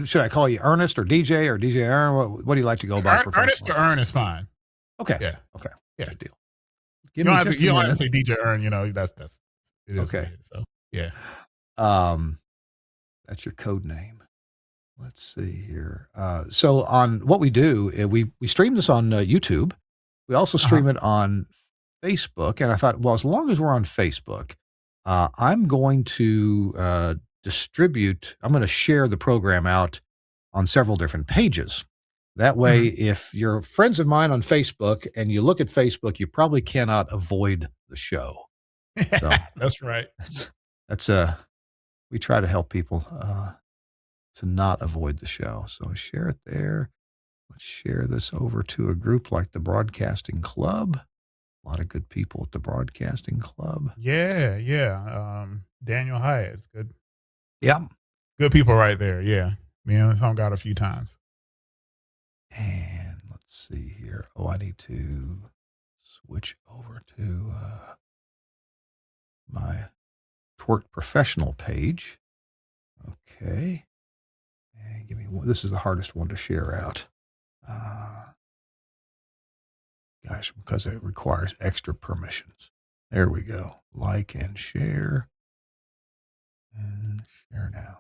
Should I call you Ernest or DJ or DJ Aaron? What do you like to go by Ernest professionally? to Earn is fine. Okay. Yeah. Okay. Yeah. Good deal. Give me just a You don't have to minute. say DJ Earn, that's it is what Okay. it is. So yeah. Um, that's your code name. Let's see here. So on what we do, we stream this on YouTube. We also Uh-huh. stream it on Facebook, and I thought, well, as long as we're on Facebook, I'm going to distribute. I'm going to share the program out on several different pages. That way, Mhm. if you're friends of mine on Facebook and you look at Facebook, you probably cannot avoid the show. So That's right. that's we try to help people to not avoid the show. So share it there. Let's share this over to a group like the Broadcasting Club. A lot of good people at the Broadcasting Club. Yeah, yeah. Daniel Hyatt is good. Yeah. Good people right there. Yeah. Me and hung out a few times. And let's see here. Oh, I need to switch over to my TWiRT professional page. Okay. And give me one. This is the hardest one to share out. Gosh, because it requires extra permissions. There we go. Like and share. And share now.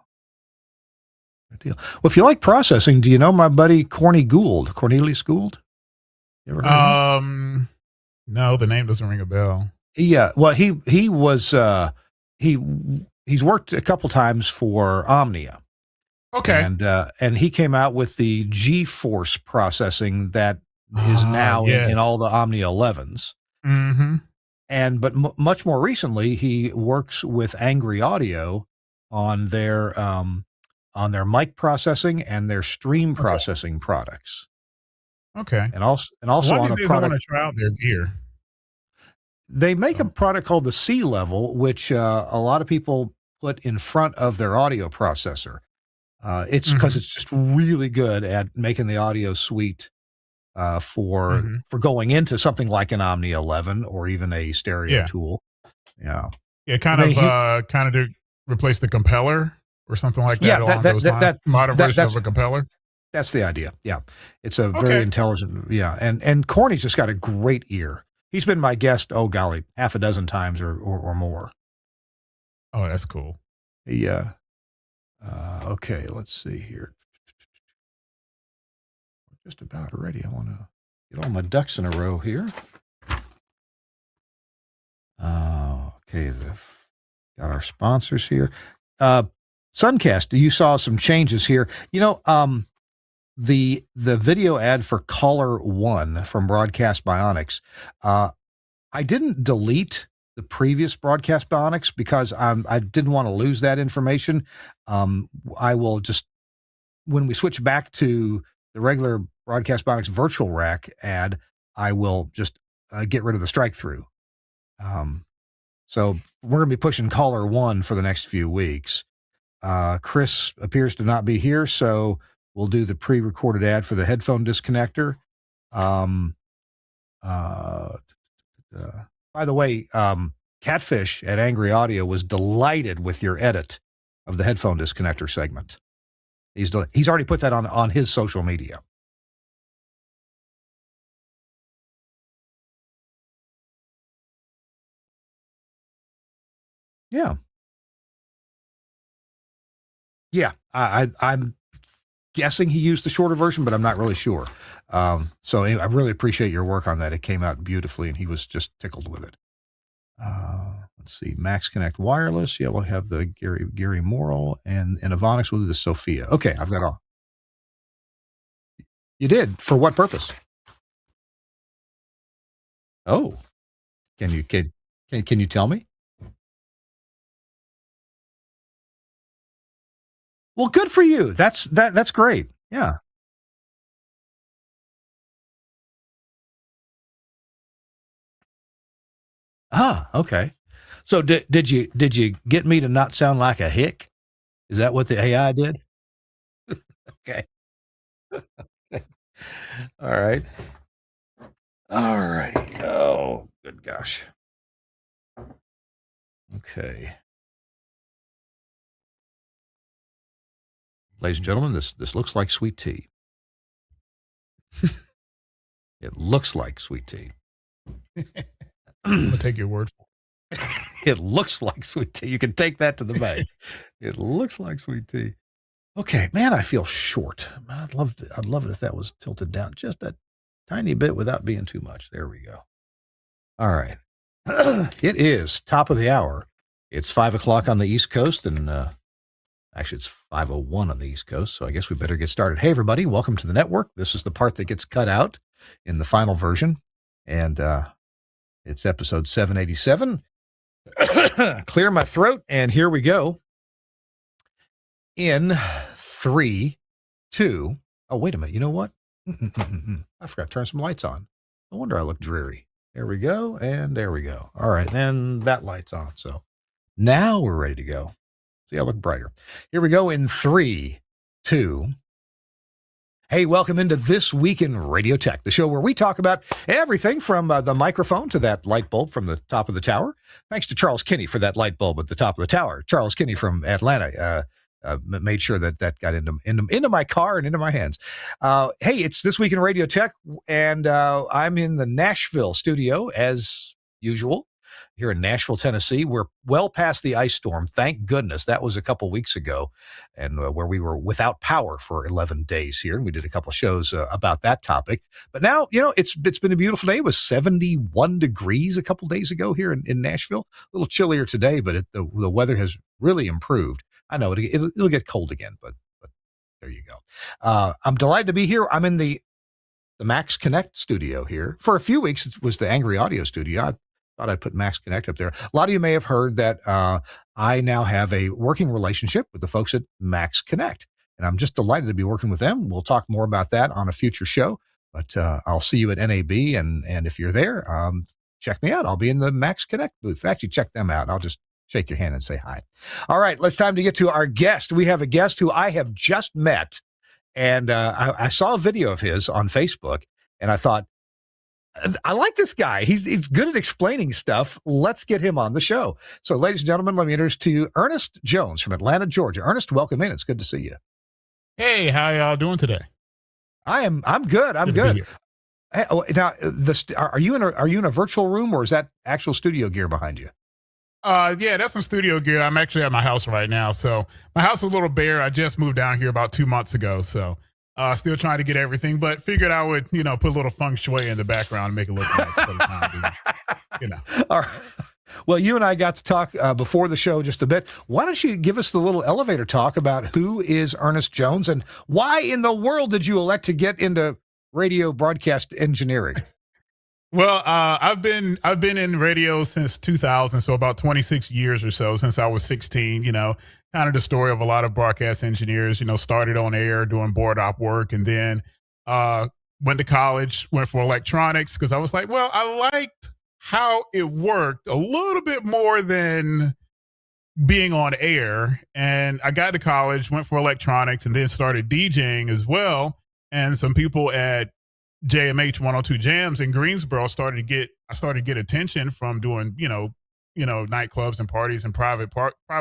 Good deal. Well, if you like processing, do you know my buddy Cornelius Gould? You ever heard of him? No, the name doesn't ring a bell. Yeah. Well, he was he he's worked a couple times for Omnia. Okay. And he came out with the G-force processing that is now in all Yes. the Omnia 11s. Mm-hmm. But much more recently, he works with Angry Audio on their mic processing and their stream Okay. processing products, Okay. and also One of on these a days I want product. to try out their gear. They make a So, product called the C level, which a lot of people put in front of their audio processor. It's because mm-hmm. it's just really good at making the audio suite for Mm-hmm. going into something like an Omni 11 or even a stereo Yeah. tool. Yeah. Yeah, And then kind of to replace the compeller or something like yeah, that along those lines. Modern version of that's a compeller. that's the idea. Yeah. It's a very Okay. intelligent. Yeah. And Corny's just got a great ear. He's been my guest, oh golly, half a dozen times or more. Oh, that's cool. Yeah. Okay, let's see here. Just about ready. I want to get all my ducks in a row here. Okay, got our sponsors here. Suncast, you saw some changes here. The video ad for Caller One from Broadcast Bionics. I didn't delete the previous Broadcast Bionics because I didn't want to lose that information. I will just, when we switch back to the regular Broadcast Bionics virtual rack ad, I will just get rid of the strike through. So we're going to be pushing Caller One for the next few weeks. Chris appears to not be here, so we'll do the pre-recorded ad for the headphone disconnector. By the way, Catfish at Angry Audio was delighted with your edit of the headphone disconnector segment. He's already put that on his social media. Yeah. Yeah. I'm guessing he used the shorter version, but I'm not really sure. So anyway, I really appreciate your work on that. It came out beautifully, and he was just tickled with it. Let's see, Max Connect Wireless. Yeah, we'll have the Gary Morrill, and Avonix will do the Sophia. Okay, I've got all. You did for what purpose? Oh, can you tell me? Well, good for you. That's great. Yeah. Ah, okay. So did you get me to not sound like a hick? Is that what the AI did? Okay. All right. All right. Oh, good gosh. Okay. Ladies and gentlemen, this looks like sweet tea. It looks like sweet tea. I'm gonna take your word for it. It looks like sweet tea. You can take that to the bank. It looks like sweet tea. Okay, man, I feel short. I'd love it if that was tilted down just a tiny bit without being too much. There we go. All right. It is top of the hour. It's 5:00 on the East Coast, and actually it's 5:01 on the East Coast. So I guess we better get started. Hey, everybody, welcome to the network. This is the part that gets cut out in the final version, and it's episode 787. Clear my throat, and here we go. In 3, 2. Oh, wait a minute. You know what? I forgot to turn some lights on. No wonder I look dreary. There we go, and there we go. All right, and that light's on. So now we're ready to go. See, I look brighter. Here we go in 3, 2. Hey, welcome into This Week in Radio Tech, the show where we talk about everything from the microphone to that light bulb from the top of the tower. Thanks to Charles Kinney for that light bulb at the top of the tower. Charles Kinney from Atlanta made sure that got into my car and into my hands. Hey, it's This Week in Radio Tech, and I'm in the Nashville studio as usual. Here in Nashville, Tennessee. We're well past the ice storm. Thank goodness. That was a couple weeks ago, and where we were without power for 11 days here. And we did a couple shows about that topic. But now, it's been a beautiful day. It was 71 degrees a couple days ago here in Nashville. A little chillier today, but the weather has really improved. I know it'll get cold again, but there you go. I'm delighted to be here. I'm in the Max Connect studio here. For a few weeks, it was the Angry Audio studio. I thought I'd put Max Connect up there. A lot of you may have heard that I now have a working relationship with the folks at Max Connect, and I'm just delighted to be working with them. We'll talk more about that on a future show, but I'll see you at NAB, and if you're there, check me out. I'll be in the Max Connect booth. Actually, check them out. I'll just shake your hand and say hi. All right, it's time to get to our guest. We have a guest who I have just met, and I saw a video of his on Facebook, and I thought, I like this guy. He's good at explaining stuff. Let's get him on the show. So, ladies and gentlemen, let me introduce to you Ernest Jones from Atlanta, Georgia. Ernest, welcome in. It's good to see you. Hey, how y'all doing today? I'm good. I'm good. Hey, now, are you in a virtual room, or is that actual studio gear behind you? Yeah, that's some studio gear. I'm actually at my house right now. So my house is a little bare. I just moved down here about 2 months ago. So still trying to get everything, but figured I would, put a little feng shui in the background and make it look nice for the time being, All right. Well, you and I got to talk before the show just a bit. Why don't you give us the little elevator talk about who is Ernest Jones and why in the world did you elect to get into radio broadcast engineering? Well, I've been in radio since 2000, so about 26 years or so, since I was 16, kind of the story of a lot of broadcast engineers, started on air doing board op work, and then went to college, went for electronics, because I was like, well, I liked how it worked a little bit more than being on air. And I got to college, went for electronics, and then started DJing as well. And some people at JMH 102 Jams in Greensboro started to get attention from doing, nightclubs and parties and private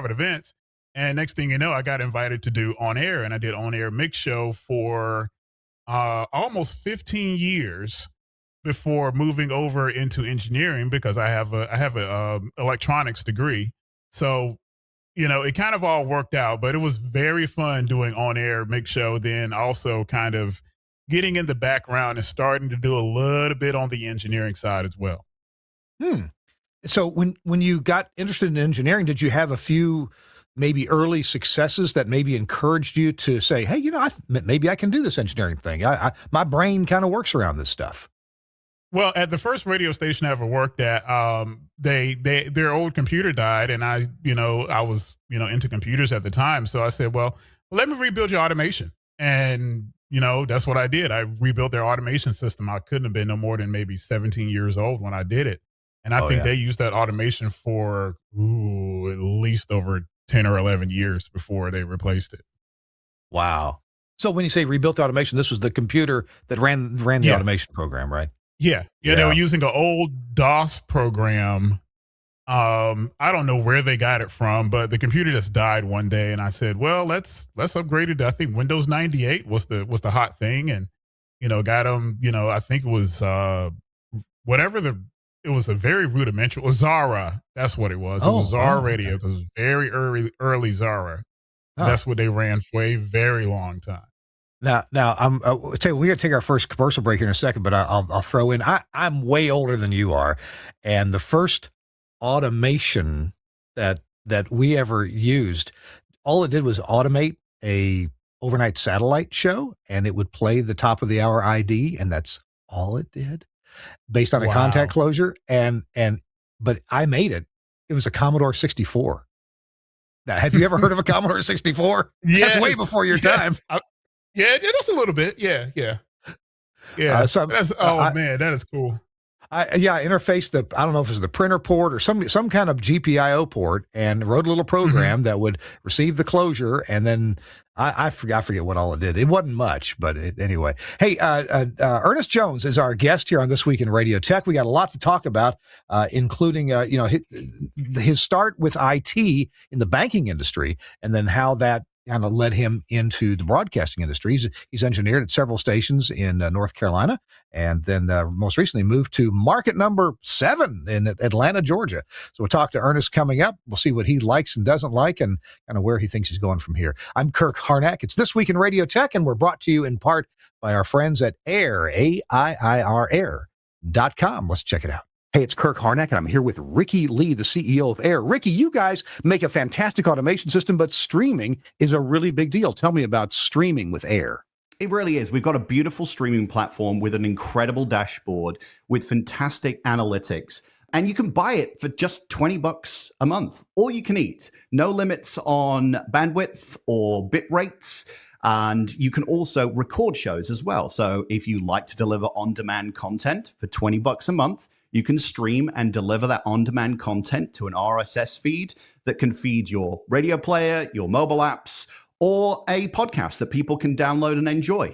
events. And next thing you know, I got invited to do on air, and I did on air mix show for almost 15 years before moving over into engineering, because I have a electronics degree. So, it kind of all worked out, but it was very fun doing on air mix show. Then also kind of getting in the background and starting to do a little bit on the engineering side as well. So when you got interested in engineering, did you have a few maybe early successes that maybe encouraged you to say, hey, maybe I can do this engineering thing. My brain kind of works around this stuff. Well, at the first radio station I ever worked at, their old computer died, and I was, into computers at the time. So I said, well, let me rebuild your automation. And that's what I did. I rebuilt their automation system. I couldn't have been no more than maybe 17 years old when I did it. And I think they used that automation for at least over 10 or 11 years before they replaced it. Wow. So when you say rebuilt the automation, this was the computer that ran the automation program, right? Yeah. They were using an old DOS program I don't know where they got it from, but the computer just died one day, and I said, "Well, let's upgrade it to, I think Windows 98 was the hot thing," and got them. I think it was whatever the it was a very rudimentary. It was Zara. That's what it was. It was Zara Okay. Radio because it was very early Zara. Oh. That's what they ran for a very long time. Now, I'm. Tell you, we got to take our first commercial break here in a second, but I'll throw in. I'm way older than you are, and the first automation that we ever used, all it did was automate a overnight satellite show, and it would play the top of the hour ID, and that's all it did, based on a contact Wow. closure. But I made it. It was a Commodore 64. Now, have you ever heard of a Commodore 64? That's way Yes. before your time. Yes. Yeah, that's a little bit. Yeah, yeah, yeah. Some That's oh man, that is cool. I interfaced I don't know if it was the printer port or some kind of GPIO port, and wrote a little Hmm. program that would receive the closure, and then I forget what all it did. It wasn't much, but anyway. Hey, Ernest Jones is our guest here on This Week in Radio Tech. We got a lot to talk about, including his start with IT in the banking industry, and then how that kind of led him into the broadcasting industry. He's engineered at several stations in North Carolina, and then most recently moved to market number 7 in Atlanta, Georgia. So we'll talk to Ernest coming up. We'll see what he likes and doesn't like, and kind of where he thinks he's going from here. I'm Kirk Harnack. It's This Week in Radio Tech, and we're brought to you in part by our friends at Air, A-I-I-R, Air.com. Let's check it out. Hey, it's Kirk Harnack, and I'm here with Ricky Lee, the CEO of Air. Ricky, you guys make a fantastic automation system, but streaming is a really big deal. Tell me about streaming with Air. It really is. We've got a beautiful streaming platform with an incredible dashboard with fantastic analytics. And you can buy it for just $20 a month. All you can eat. No limits on bandwidth or bit rates. And you can also record shows as well. So if you like to deliver on-demand content for $20 a month, you can stream and deliver that on-demand content to an RSS feed that can feed your radio player, your mobile apps, or a podcast that people can download and enjoy.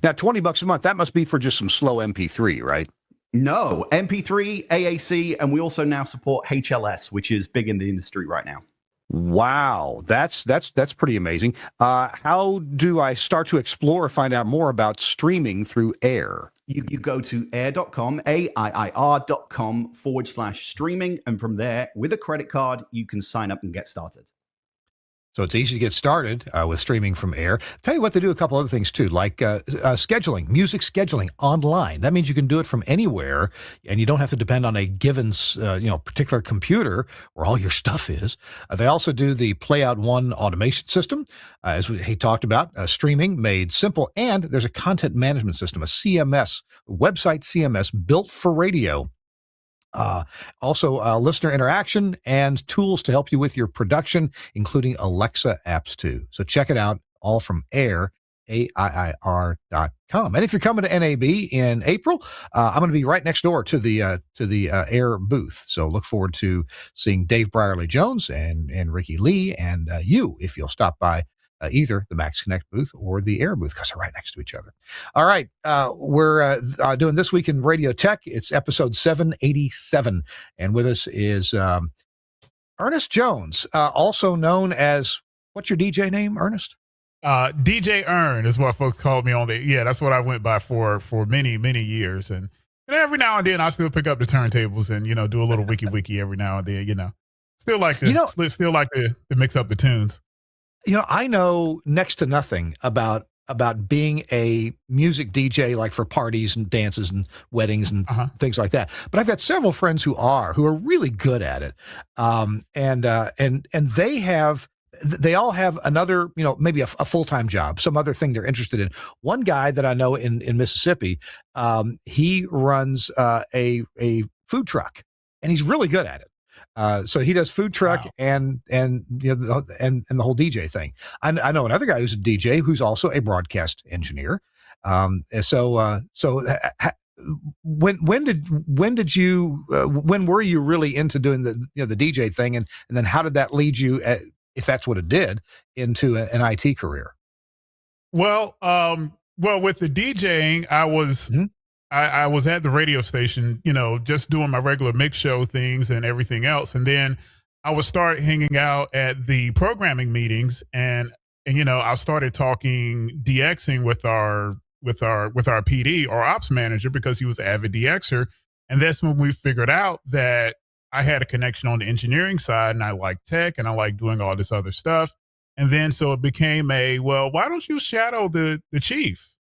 Now, $20 a month, that must be for just some slow MP3, right? No, MP3, AAC, and we also now support HLS, which is big in the industry right now. Wow, that's pretty amazing. How do I start to explore or find out more about streaming through Air? You go to air.com, AIIR.com/streaming. And from there, with a credit card, you can sign up and get started. So it's easy to get started with streaming from Air. Tell you what, they do a couple other things too, like scheduling, music scheduling online. That means you can do it from anywhere, and you don't have to depend on a given, particular computer where all your stuff is. They also do the Playout One automation system, as he talked about, streaming made simple, and there's a content management system, a CMS, website CMS built for radio. Also, listener interaction and tools to help you with your production, including Alexa apps too. So check it out, all from Air, AIIR.com. And if you're coming to NAB in April, I'm going to be right next door to the Air booth. So look forward to seeing Dave Brierley Jones and Ricky Lee and you if you'll stop by either the Max Connect booth or the Air booth, because they're right next to each other. All right. We're doing This Week in Radio Tech. It's episode 787. And with us is Ernest Jones, also known as, what's your DJ name, Ernest? DJ Earn is what folks called me on the. Yeah, that's what I went by for many years, and every now and then I still pick up the turntables and do a little wiki every now and then. Still like to mix up the tunes. I know next to nothing about being a music DJ, like for parties and dances and weddings and things like that. But I've got several friends who are really good at it. And they all have another, maybe a full-time job, some other thing they're interested in. One guy that I know in Mississippi, he runs a food truck, and he's really good at it. So he does food truck. Wow. and the whole DJ thing. I know another guy who's a DJ who's also a broadcast engineer. When were you really into doing the DJ thing, and then how did that lead you, if that's what it did, into an IT career? Well, with the DJing, I was I was at the radio station, just doing my regular mix show things and everything else. And then I would start hanging out at the programming meetings and I started talking DXing with our PD or ops manager because he was an avid DXer. And that's when we figured out that I had a connection on the engineering side and I like tech and I like doing all this other stuff. And then so it became well, why don't you shadow the chief?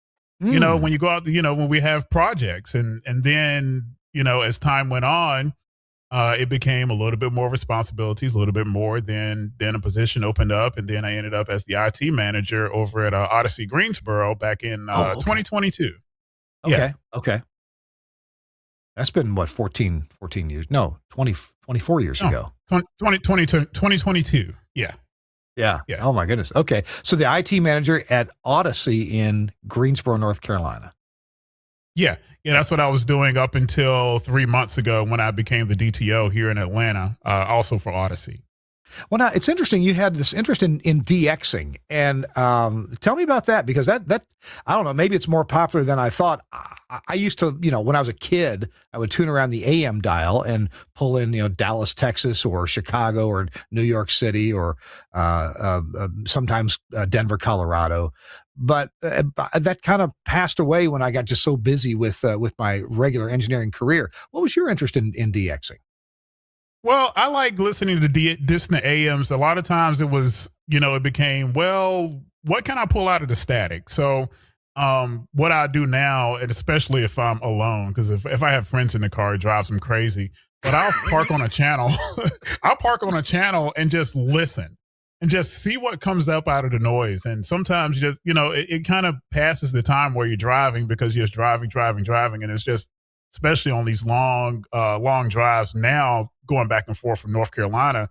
Mm. When you go out, when we have projects and then, as time went on, it became a little bit more responsibilities, a little bit more then a position opened up. And then I ended up as the IT manager over at Odyssey Greensboro back in Oh, okay. 2022. Yeah. Okay. Okay. That's been what, 14 years? No, 24 years No, ago. 2022. Yeah. Yeah. Yeah. Oh my goodness. Okay. So the IT manager at Odyssey in Greensboro, North Carolina. Yeah. Yeah. That's what I was doing up until 3 months ago when I became the DTO here in Atlanta, also for Odyssey. Well, now it's interesting. You had this interest in DXing, and tell me about that because that I don't know. Maybe it's more popular than I thought. I used to, when I was a kid, I would tune around the AM dial and pull in, Dallas, Texas, or Chicago, or New York City, or sometimes Denver, Colorado. But that kind of passed away when I got just so busy with my regular engineering career. What was your interest in DXing? Well, I like listening to distant AMs. A lot of times it was, it became, well, what can I pull out of the static? So, what I do now, and especially if I'm alone, because if I have friends in the car, it drives them crazy. But I'll park on a channel. I'll park on a channel and just listen and just see what comes up out of the noise. And sometimes you just, it kind of passes the time where you're driving because you're just driving. And it's just, especially on these long drives now going back and forth from North Carolina,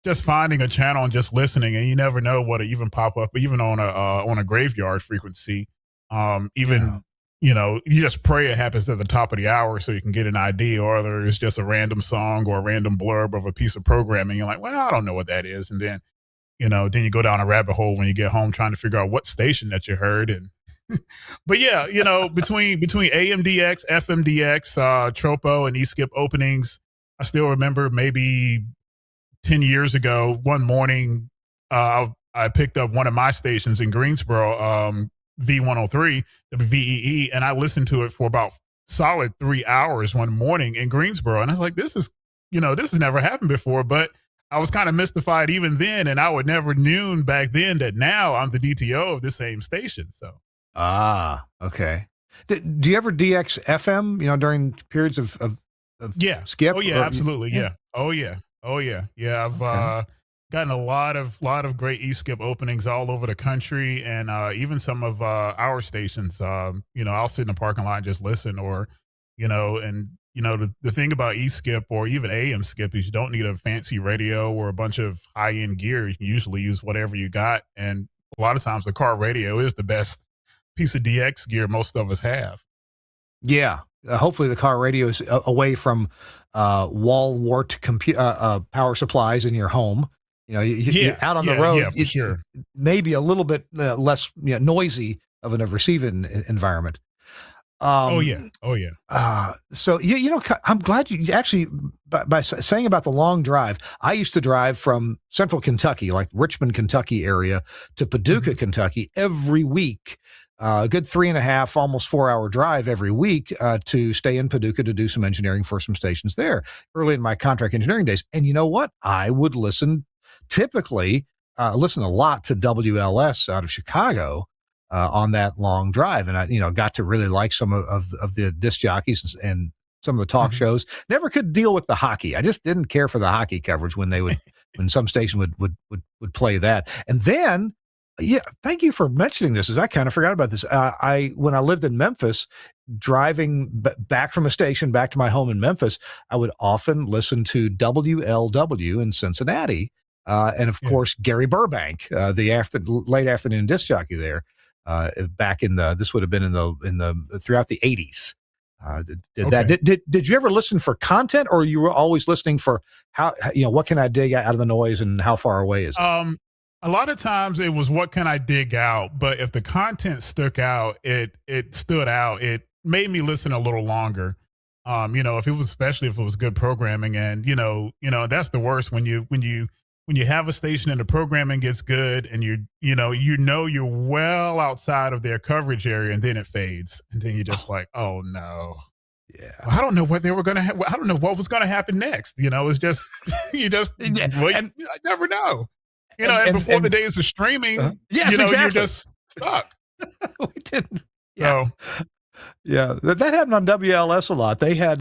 just finding a channel and just listening, and you never know what'll even pop up, even on a graveyard frequency. Yeah. Even you just pray it happens at the top of the hour so you can get an idea, or whether it's just a random song or a random blurb of a piece of programming. You're like, well, I don't know what that is, and then then you go down a rabbit hole when you get home trying to figure out what station that you heard. And but yeah, between AMDX, FMDX, Tropo, and eSkip openings, I still remember maybe 10 years ago, one morning, I picked up one of my stations in Greensboro, V103, WVEE, and I listened to it for about solid 3 hours one morning in Greensboro. And I was like, this has never happened before, but I was kind of mystified even then. And I would never known back then that now I'm the DTO of the same station. So. Ah, okay. Do you ever DX FM, during periods of Yeah. skip? Oh yeah, Or, absolutely. yeah. Yeah. Oh yeah. Oh yeah. Yeah. I've Okay. gotten a lot of great eSkip openings all over the country, and even some of our stations. I'll sit in the parking lot and just listen, or and the thing about eSkip or even AM skip is you don't need a fancy radio or a bunch of high end gear. You can usually use whatever you got, and a lot of times the car radio is the best piece of DX gear most of us have. Yeah. Hopefully the car radio is away from wall wart power supplies in your home. You Yeah, out on the yeah, road, yeah, for sure. maybe a little bit less noisy of a receiving environment. Oh yeah, Um, oh yeah. so I'm glad you actually by saying about the long drive. I used to drive from Central Kentucky, like Richmond, Kentucky area, to Paducah, Mhm. Kentucky, every week. A good 3.5, almost 4 hour drive every week to stay in Paducah to do some engineering for some stations there early in my contract engineering days. And you know what? I would typically listen a lot to WLS out of Chicago on that long drive. And I, got to really like some of the disc jockeys and some of the talk Mhm. shows. Never could deal with the hockey. I just didn't care for the hockey coverage when some station would play that. And then, yeah, thank you for mentioning this, as I kind of forgot about this. When I lived in Memphis, driving back from a station back to my home in Memphis, I would often listen to WLW in Cincinnati. And of Yeah. course, Gary Burbank, late afternoon disc jockey there, back this would have been in the throughout the '80s. Did that? Okay. Did you ever listen for content, or you were always listening for what can I dig out of the noise and how far away is it? A lot of times it was what can I dig out, but if the content stuck out, it stood out. made me listen a little longer. If it was, especially if it was good programming, and that's the worst when you have a station and the programming gets good, and you're well outside of their coverage area, and then it fades, and then you're just like, oh no. Yeah. Well, I don't know what they were gonna. I don't know what was gonna happen next. It's just you just wait. And, I never know. And before the days of streaming, yes, exactly. you're just stuck. We didn't. Yeah. So, yeah, that happened on WLS a lot. They had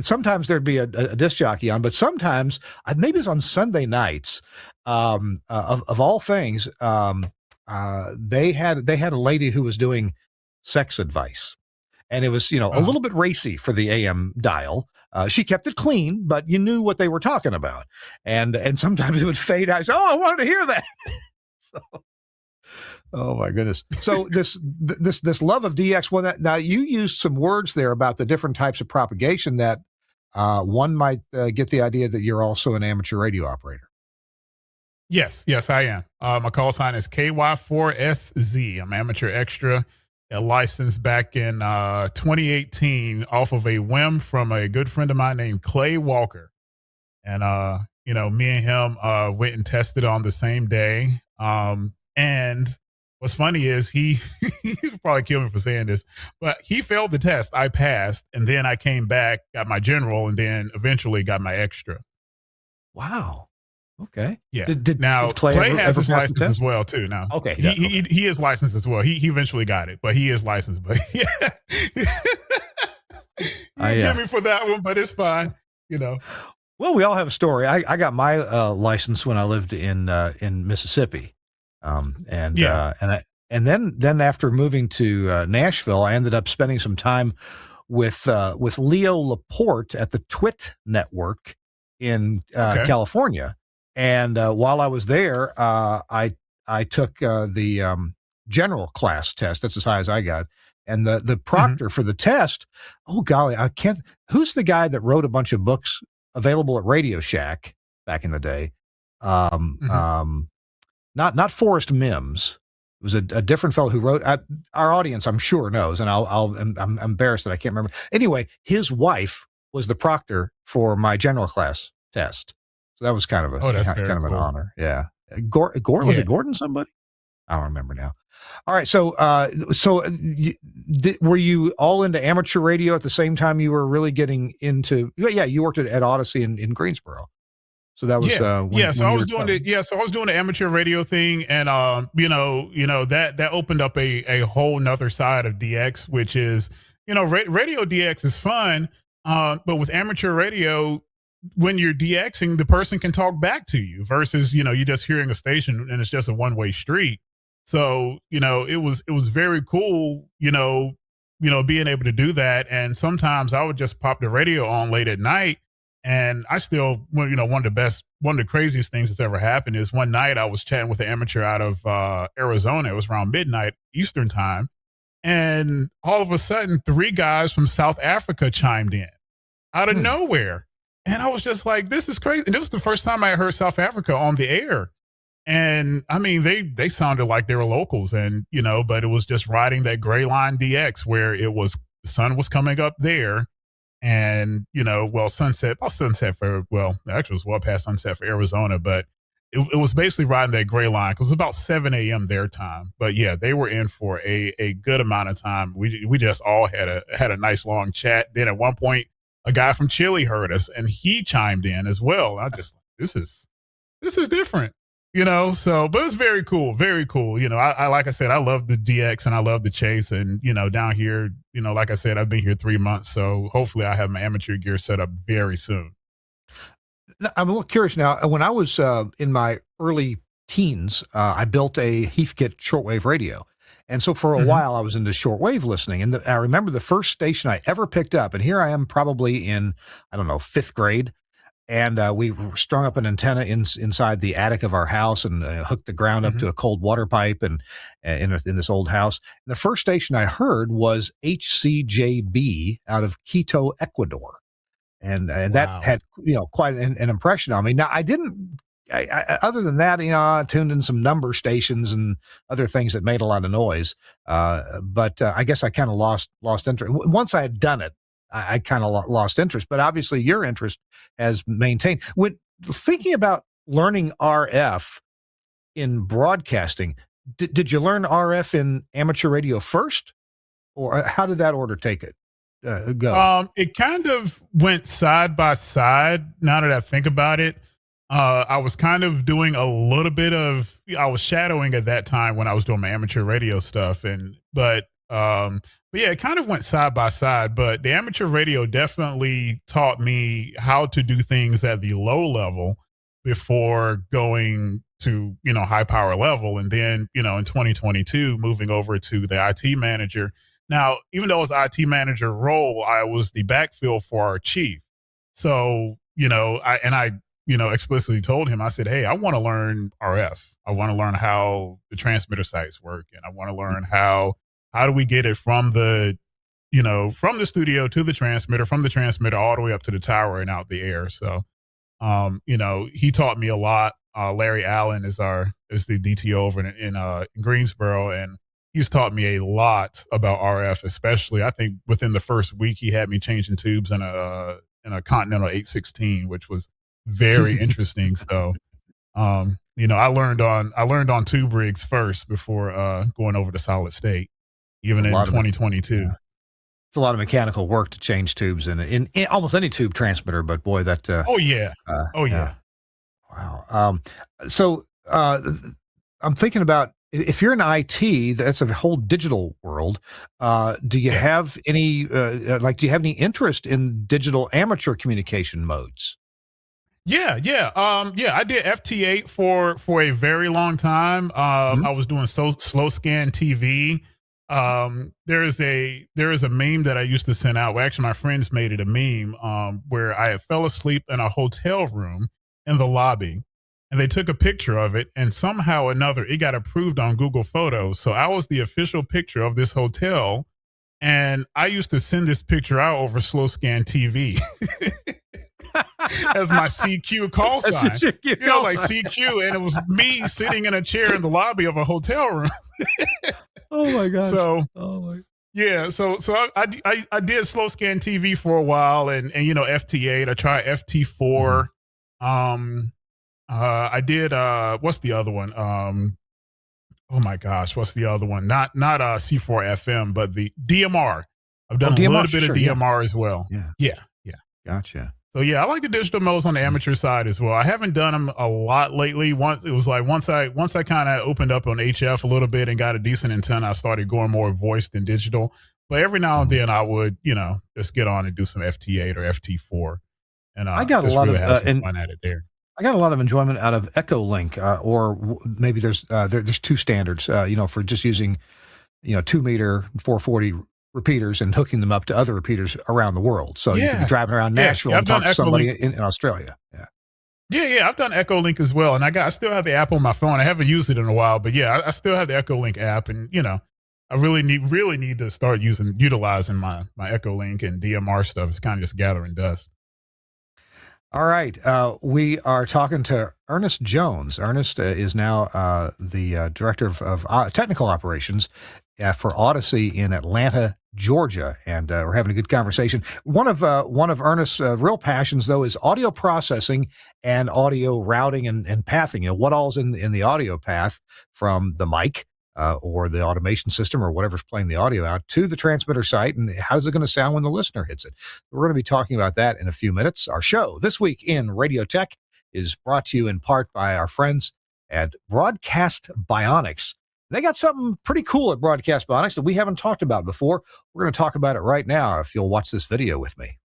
sometimes there'd be a disc jockey on, but sometimes maybe it's on Sunday nights. Of all things, they had a lady who was doing sex advice, and it was a little bit racy for the AM dial. She kept it clean, but you knew what they were talking about, and sometimes it would fade out. So, I wanted to hear that. So. Oh my goodness! So this love of DX. Well, now you used some words there about the different types of propagation that one might get the idea that you're also an amateur radio operator. Yes, I am. My call sign is KY4SZ. I'm amateur extra, licensed back in 2018 off of a whim from a good friend of mine named Clay Walker, and me and him went and tested on the same day. And what's funny is he'll probably kill me for saying this, but he failed the test. I passed, and then I came back, got my general, and then eventually got my extra. Wow. Okay. Yeah. Did Clay has his license as well too. Now, okay. He is licensed as well. He eventually got it, but he is licensed. But yeah, get me for that one, but it's fine. Well, we all have a story. I got my license when I lived in Mississippi. And then after moving to Nashville, I ended up spending some time with Leo Laporte at the TWiRT network in California. And while I was there, I took the general class test. That's as high as I got. And the proctor for the test, oh golly, I can't. Who's the guy that wrote a bunch of books available at Radio Shack back in the day? Not Forrest Mims. It was a different fellow who wrote. Our audience, I'm sure, knows, and I'm embarrassed that I can't remember. Anyway, his wife was the proctor for my general class test, so that was kind of an honor. Yeah, was it Gordon? Somebody? I don't remember now. All right, so were you all into amateur radio at the same time you were really getting into? Yeah, you worked at Odyssey in Greensboro. So that was So I was doing the amateur radio thing, and that opened up a whole nother side of DX, which is radio DX is fun, but with amateur radio, when you're DXing, the person can talk back to you versus you're just hearing a station and it's just a one-way street. So it was very cool being able to do that, and sometimes I would just pop the radio on late at night. And I still, one of the craziest things that's ever happened is one night I was chatting with an amateur out of Arizona. It was around midnight Eastern time. And all of a sudden, 3 guys from South Africa chimed in out of nowhere. And I was just like, this is crazy. And it was the first time I heard South Africa on the air. And I mean, they sounded like they were locals, and, but it was just riding that gray line DX where the sun was coming up there. And, sunset actually it was well past sunset for Arizona, but it was basically riding that gray line because it was about 7 a.m. their time. But yeah, they were in for a good amount of time. We just all had a nice long chat. Then at one point, a guy from Chile heard us and he chimed in as well. I just, this is different. But it's very cool. Very cool. I like I said, I love the DX and I love the chase. And, down here, like I said, I've been here 3 months. So hopefully I have my amateur gear set up very soon. I'm a little curious now. When I was in my early teens, I built a Heathkit shortwave radio. And so for a while I was into shortwave listening. And I remember the first station I ever picked up, and here I am probably in, 5th grade. And we strung up an antenna inside the attic of our house and hooked the ground up to a cold water pipe and in this old house. And the first station I heard was HCJB out of Quito, Ecuador. And that had, quite an impression on me. Now, I didn't other than that, I tuned in some number stations and other things that made a lot of noise. But I guess I kind of lost interest. Once I had done it, I kind of lost interest. But obviously, your interest has maintained. When thinking about learning RF in broadcasting, did you learn RF in amateur radio first, or how did that order take it go? It kind of went side by side. Now that I think about it, I was kind of doing a little bit of, I was shadowing at that time when I was doing my amateur radio stuff. But yeah, it kind of went side by side, but the amateur radio definitely taught me how to do things at the low level before going to, high power level. And then, in 2022, moving over to the IT manager. Now, even though it was IT manager role, I was the backfill for our chief. So, I explicitly told him, I said, hey, I want to learn RF. I want to learn how the transmitter sites work. And I want to learn how do we get it from the studio to the transmitter, from the transmitter all the way up to the tower and out the air. So, he taught me a lot. Larry Allen is the DTO over in Greensboro, and he's taught me a lot about RF, especially I think within the first week he had me changing tubes in a Continental 816, which was very interesting. So, I learned on tube rigs first before going over to solid state, even in 2022. Yeah. It's a lot of mechanical work to change tubes in almost any tube transmitter, but boy, that. Oh yeah. Wow. So I'm thinking about if you're in IT, that's a whole digital world. Do you have any do you have any interest in digital amateur communication modes? Yeah. I did FT8 for a very long time. I was doing slow scan TV. There is a meme that I used to send out. Well, actually, my friends made it a meme where I had fell asleep in a hotel room in the lobby, and they took a picture of it, and somehow or another it got approved on Google Photos. So I was the official picture of this hotel, and I used to send this picture out over slow scan TV. As my CQ call sign. Like CQ, and it was me sitting in a chair in the lobby of a hotel room. Oh my gosh. So I did slow scan TV for a while, and FT8. I tried FT4. I did what's the other one? Oh my gosh, what's the other one? Not C4 FM, but the DMR. I've done a little bit of DMR as well. Yeah. Gotcha. So yeah, I like the digital modes on the amateur side as well. I haven't done them a lot lately. Once I kind of opened up on HF a little bit and got a decent antenna, I started going more voice than digital. But every now and then I would, just get on and do some FT8 or FT4. And I got a lot really of fun at it there. I got a lot of enjoyment out of Echolink, or maybe there's two standards, for just using, 2 meter 440 repeaters and hooking them up to other repeaters around the world. So you can be driving around Nashville and talk to somebody in Australia. Yeah. I've done Echolink as well. And I still have the app on my phone. I haven't used it in a while, but yeah, I still have the Echolink app, and, I really need to start utilizing my Echolink and DMR stuff. It's kind of just gathering dust. All right. We are talking to Ernest Jones. Ernest is now the director of technical operations for Odyssey in Atlanta, Georgia, and we're having a good conversation. One of Ernest's real passions, though, is audio processing and audio routing and pathing. What all's in the audio path from the mic or the automation system or whatever's playing the audio out to the transmitter site, and how's it going to sound when the listener hits it? We're going to be talking about that in a few minutes. Our show this week in Radio Tech is brought to you in part by our friends at Broadcast Bionics. They got something pretty cool at Broadcast Bionics that we haven't talked about before. We're going to talk about it right now if you'll watch this video with me.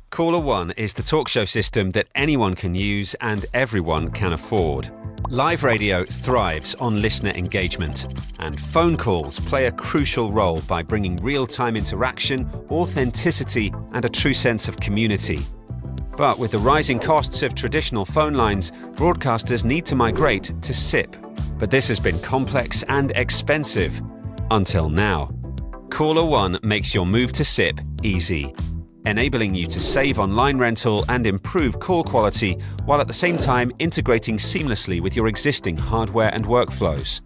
Caller One is the talk show system that anyone can use and everyone can afford. Live radio thrives on listener engagement, and phone calls play a crucial role by bringing real-time interaction, authenticity, and a true sense of community. But with the rising costs of traditional phone lines, broadcasters need to migrate to SIP. But this has been complex and expensive until now. Caller One makes your move to SIP easy. enabling you to save on line rental and improve call quality, while at the same time integrating seamlessly with your existing hardware and workflows.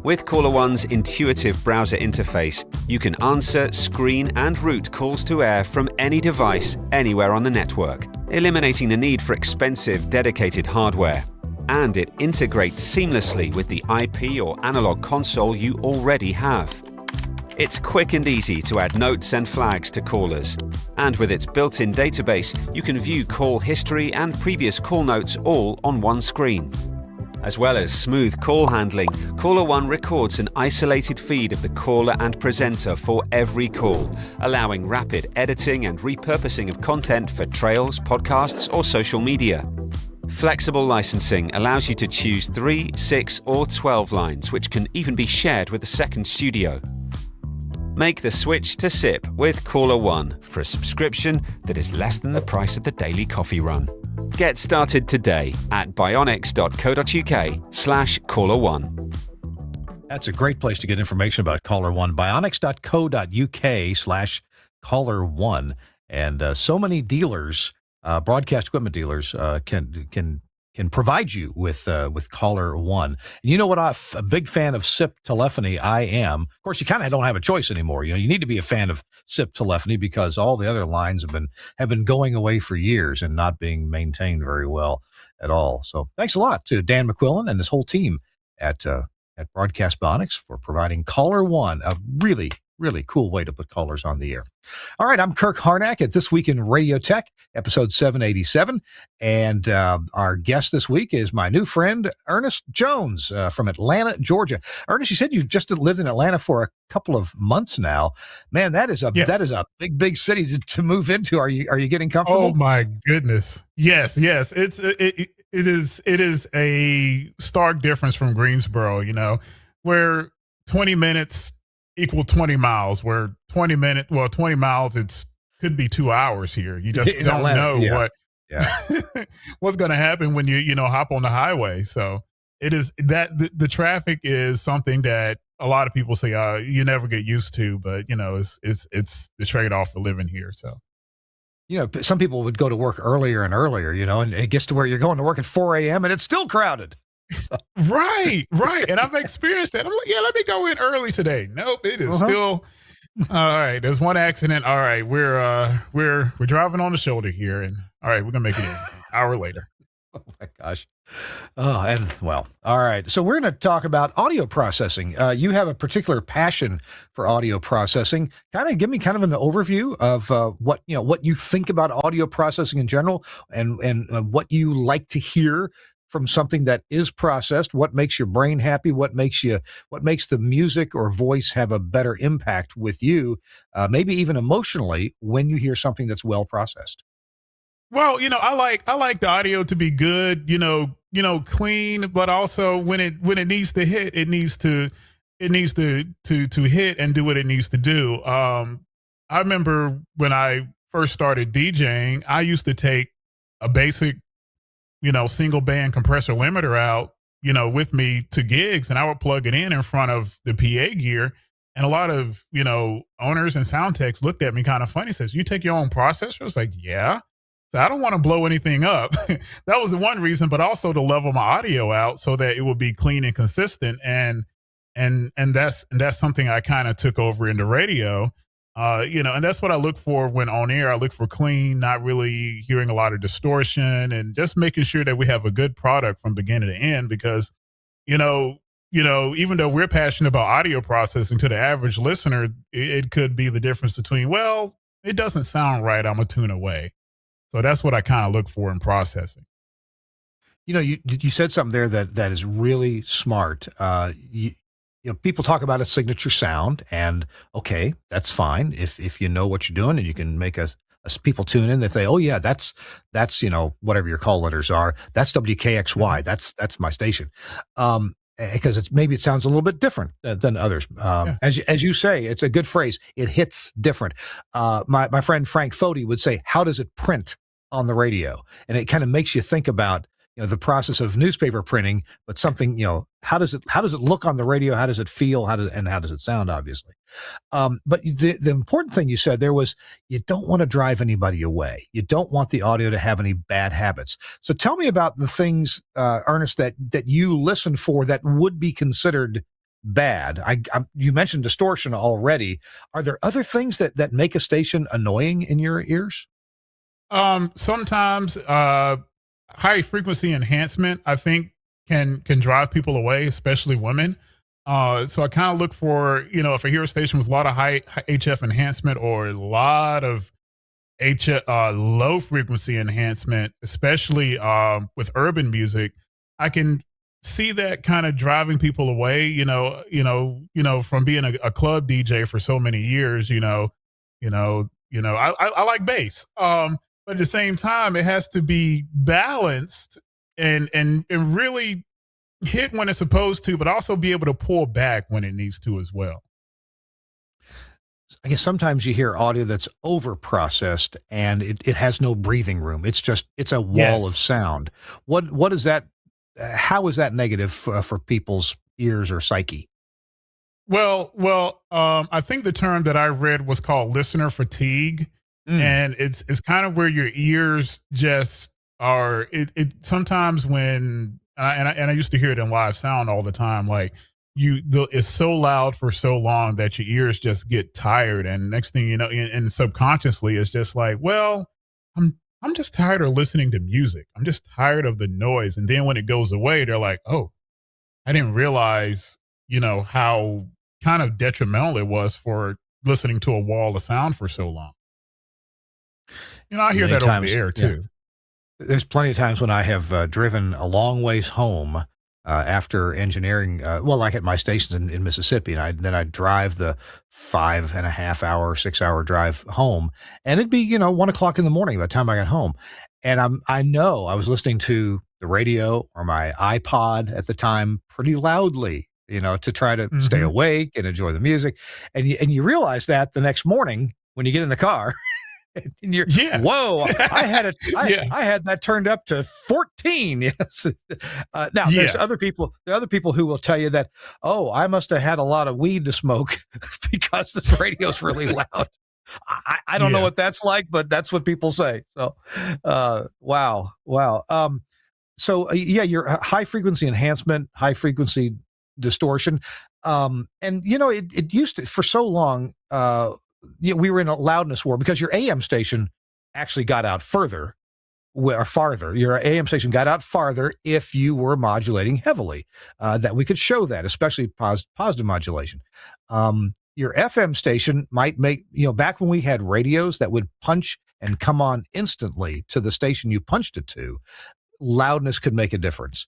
With Caller One's intuitive browser interface, you can answer, screen, and route calls to air from any device anywhere on the network, eliminating the need for expensive dedicated hardware. And it integrates seamlessly with the IP or analog console you already have. It's quick and easy to add notes and flags to callers. And with its built-in database, you can view call history and previous call notes all on one screen. As well as smooth call handling, Caller One records an isolated feed of the caller and presenter for every call, allowing rapid editing and repurposing of content for trails, podcasts, or social media. Flexible licensing allows you to choose 3, 6, or 12 lines, which can even be shared with a second studio. Make the switch to SIP with Caller One for a subscription that is less than the price of the daily coffee run. Get started today at bionics.co.uk/caller1. That's a great place to get information about Caller One. Bionics.co.uk/caller1. And so many dealers, broadcast equipment dealers, can provide you with Caller One. And you know what? I'm a big fan of SIP telephony. I am. Of course, you kind of don't have a choice anymore. You need to be a fan of SIP telephony because all the other lines have been going away for years and not being maintained very well at all. So thanks a lot to Dan McQuillan and his whole team at Broadcast Bionics for providing Caller One, a really, really cool way to put callers on the air. All right, I'm Kirk Harnack at This Week in Radio Tech, episode 787. And our guest this week is my new friend, Ernest Jones from Atlanta, Georgia. Ernest, you said you've just lived in Atlanta for a couple of months now. Man, that is a big, big city to move into. Are you getting comfortable? Oh my goodness. Yes. It is a stark difference from Greensboro, where 20 minutes equal 20 miles, where 20 miles, could be 2 hours here. You just don't Atlanta, know yeah. what's going to happen when you hop on the highway. So it is that the traffic is something that a lot of people say, you never get used to, but it's the trade-off for living here. So, some people would go to work earlier and earlier, and it gets to where you're going to work at 4 a.m. and it's still crowded. Right. And I've experienced that. I'm like, let me go in early today. Nope, it is still all right. There's one accident. All right, we're driving on the shoulder here, and all right, we're gonna make it in an hour later. Oh my gosh. All right. So we're going to talk about audio processing. You have a particular passion for audio processing. Give me an overview of what you think about audio processing in general, and what you like to hear from something that is processed. What makes your brain happy? What makes the music or voice have a better impact with you, maybe even emotionally, when you hear something that's well processed? Well, I like the audio to be good, clean, but also when it needs to hit, it needs to hit and do what it needs to do. I remember when I first started DJing, I used to take a basic, single band compressor limiter out, with me to gigs, and I would plug it in front of the PA gear. And a lot of, owners and sound techs looked at me kind of funny, says, "You take your own processor?" I was like, "Yeah." So I don't want to blow anything up. That was the one reason, but also to level my audio out so that it would be clean and consistent. And that's something I kind of took over into radio. And that's what I look for when on air. I look for clean, not really hearing a lot of distortion, and just making sure that we have a good product from beginning to end. Because, even though we're passionate about audio processing, to the average listener, it could be the difference between, well, it doesn't sound right, I'm a tune away. So that's what I kind of look for in processing. You said something there that is really smart. People talk about a signature sound, and okay, that's fine if you know what you're doing and you can make people tune in. They say, "Oh yeah, that's whatever your call letters are. That's WKXY. That's my station." Because maybe it sounds a little bit different than others. As you say, it's a good phrase. It hits different. My friend Frank Foti would say, "How does it print on the radio?" And it kind of makes you think about, the process of newspaper printing, but something, how does it look on the radio? How does it feel? How does it sound, obviously? But the important thing you said there was you don't want to drive anybody away. You don't want the audio to have any bad habits. So tell me about the things, Ernest, that you listen for that would be considered bad. You mentioned distortion already. Are there other things that make a station annoying in your ears? Sometimes high frequency enhancement, I think, can drive people away, especially women. So I kind of look for, if I hear a station with a lot of high HF enhancement or a lot of low frequency enhancement, especially with urban music, I can see that kind of driving people away. From being a club DJ for so many years. I like bass. But at the same time, it has to be balanced and really hit when it's supposed to, but also be able to pull back when it needs to as well. I guess sometimes you hear audio that's over processed and it has no breathing room. It's a wall of sound. What is that? How is that negative for people's ears or psyche? Well, I think the term that I read was called listener fatigue. And it's kind of where your ears just are. It sometimes when I used to hear it in live sound all the time. Like it's so loud for so long that your ears just get tired, and next thing you know, and subconsciously, it's just like, well, I'm just tired of listening to music. I'm just tired of the noise. And then when it goes away, they're like, oh, I didn't realize, how kind of detrimental it was for listening to a wall of sound for so long. I hear Many that times, over the air too. Yeah. There's plenty of times when I have driven a long ways home after engineering. Like at my stations in Mississippi, and then I'd drive the 5.5 hour, 6 hour drive home, and it'd be 1:00 in the morning by the time I got home, and I know I was listening to the radio or my iPod at the time pretty loudly, to try to stay awake and enjoy the music, and you realize that the next morning when you get in the car. And you're, whoa! I had that turned up to 14. Yes. Now there's other people. There are other people who will tell you that, oh, I must have had a lot of weed to smoke because this radio's really loud. I don't know what that's like, but that's what people say. So, wow. Your high frequency enhancement, high frequency distortion, and it used to for so long. We were in a loudness war because your AM station actually got out farther. Your AM station got out farther if you were modulating heavily. That we could show that, especially positive modulation. Your FM station might make, back when we had radios that would punch and come on instantly to the station you punched it to, loudness could make a difference,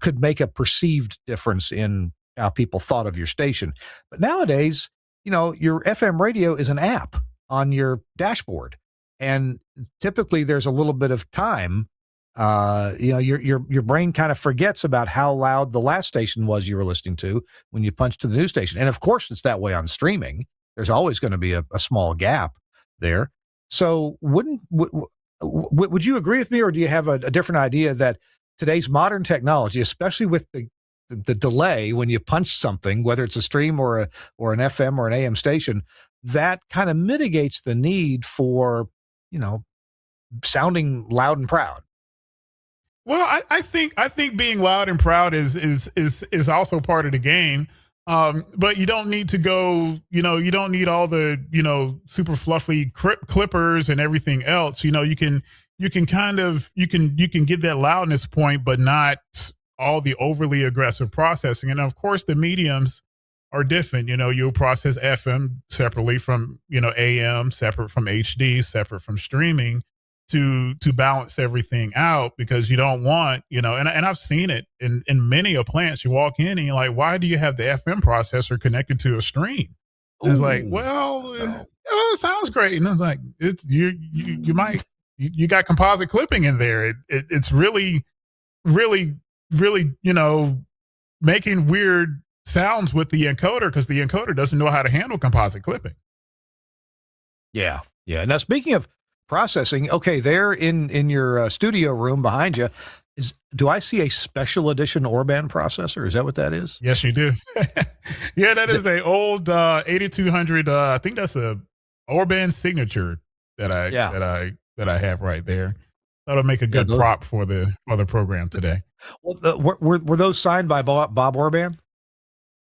could make a perceived difference in how people thought of your station. But nowadays, your FM radio is an app on your dashboard, and typically there's a little bit of time. Your brain kind of forgets about how loud the last station was you were listening to when you punched to the new station, and of course it's that way on streaming. There's always going to be a small gap there. So would you agree with me, or do you have a different idea that today's modern technology, especially with the delay when you punch something, whether it's a stream or an FM or an AM station, that kind of mitigates the need for, sounding loud and proud? Well, I think being loud and proud is also part of the game. But you don't need to go, you don't need all the, super fluffy clippers and everything else. You can get that loudness point, but not all the overly aggressive processing. And of course the mediums are different. You'll process FM separately from, AM, separate from HD, separate from streaming to balance everything out, because you don't want, and I've seen it in many a plants. You walk in and you're like, why do you have the FM processor connected to a stream? It's like, it sounds great. And I was like, you got composite clipping in there. It's really, really, really, making weird sounds with the encoder, because the encoder doesn't know how to handle composite clipping. Yeah. Now, speaking of processing, okay, there in your studio room behind you, Do I see a special edition Orban processor? Is that what that is? Yes, you do. Yeah, that Is is it? a old 8200. I think that's a Orban signature Yeah. that I have right there. That'll make a Yeah. good prop for the program today. Well, were those signed by Bob Orban?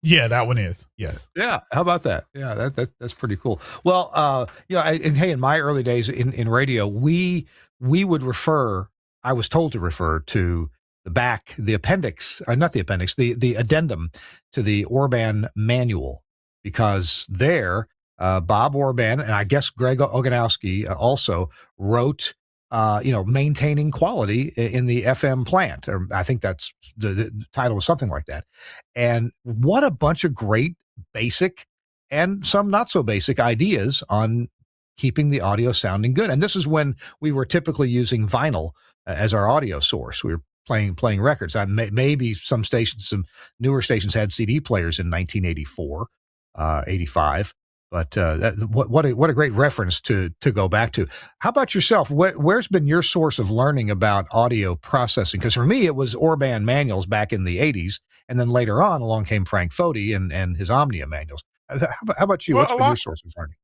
Yeah, that one is. Yes. Yeah, how about that? Yeah, that's pretty cool. Well, and hey, in my early days in radio, we would refer. I was told to refer to the appendix, not the appendix, the addendum to the Orban manual, because there, Bob Orban and I guess Greg Oganowski also wrote. Maintaining quality in the FM plant, or I think that's the title was something like that. And what a bunch of great basic and some not so basic ideas on keeping the audio sounding good. And this is when we were typically using vinyl as our audio source. We were playing records. Maybe some newer stations had CD players in 1984, 85. But what a great reference to go back to. How about yourself? Where's been your source of learning about audio processing? Because for me, it was Orban manuals back in the 80s. And then later on, along came Frank Foti and his Omnia manuals. How about you? Well, What's been your source of learning?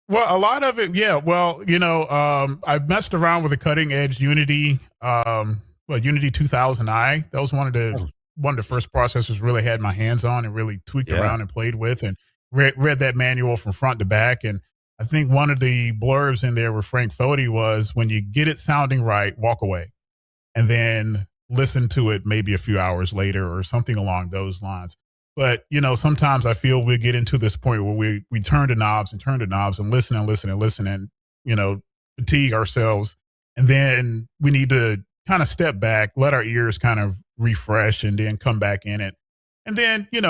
Well, a lot of it, yeah. Well, I messed around with a cutting edge Unity, Unity 2000i. That was one of the first processors really had my hands on and really tweaked around and played with, and read that manual from front to back. And I think one of the blurbs in there with Frank Foti was, when you get it sounding right, walk away, and then listen to it maybe a few hours later or something along those lines. But, sometimes I feel we get into this point where we turn to knobs and listen and, fatigue ourselves. And then we need to kind of step back, let our ears kind of refresh, and then come back in it. And then, and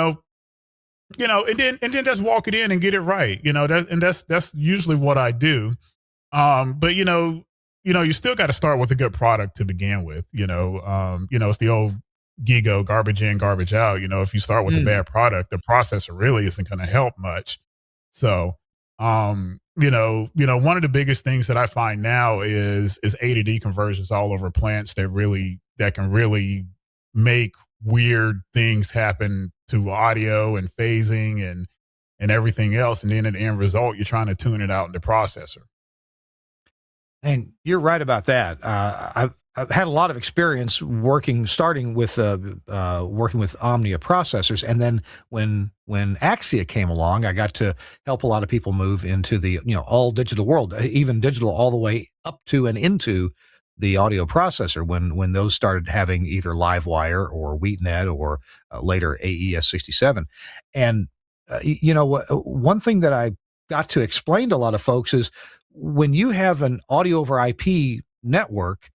then just walk it in and get it right. That's usually what I do. But you still got to start with a good product to begin with. It's the old Gigo, garbage in, garbage out. If you start with a bad product, the processor really isn't going to help much. So, one of the biggest things that I find now is A to D conversions all over plants that can really make weird things happen to audio and phasing and everything else. And then at the end result, you're trying to tune it out in the processor. And you're right about that. I've had a lot of experience starting with working with Omnia processors, and then when Axia came along, I got to help a lot of people move into the all digital world, even digital all the way up to and into the audio processor. When those started having either LiveWire or WheatNet or later AES-67, and one thing that I got to explain to a lot of folks is, when you have an audio over IP network,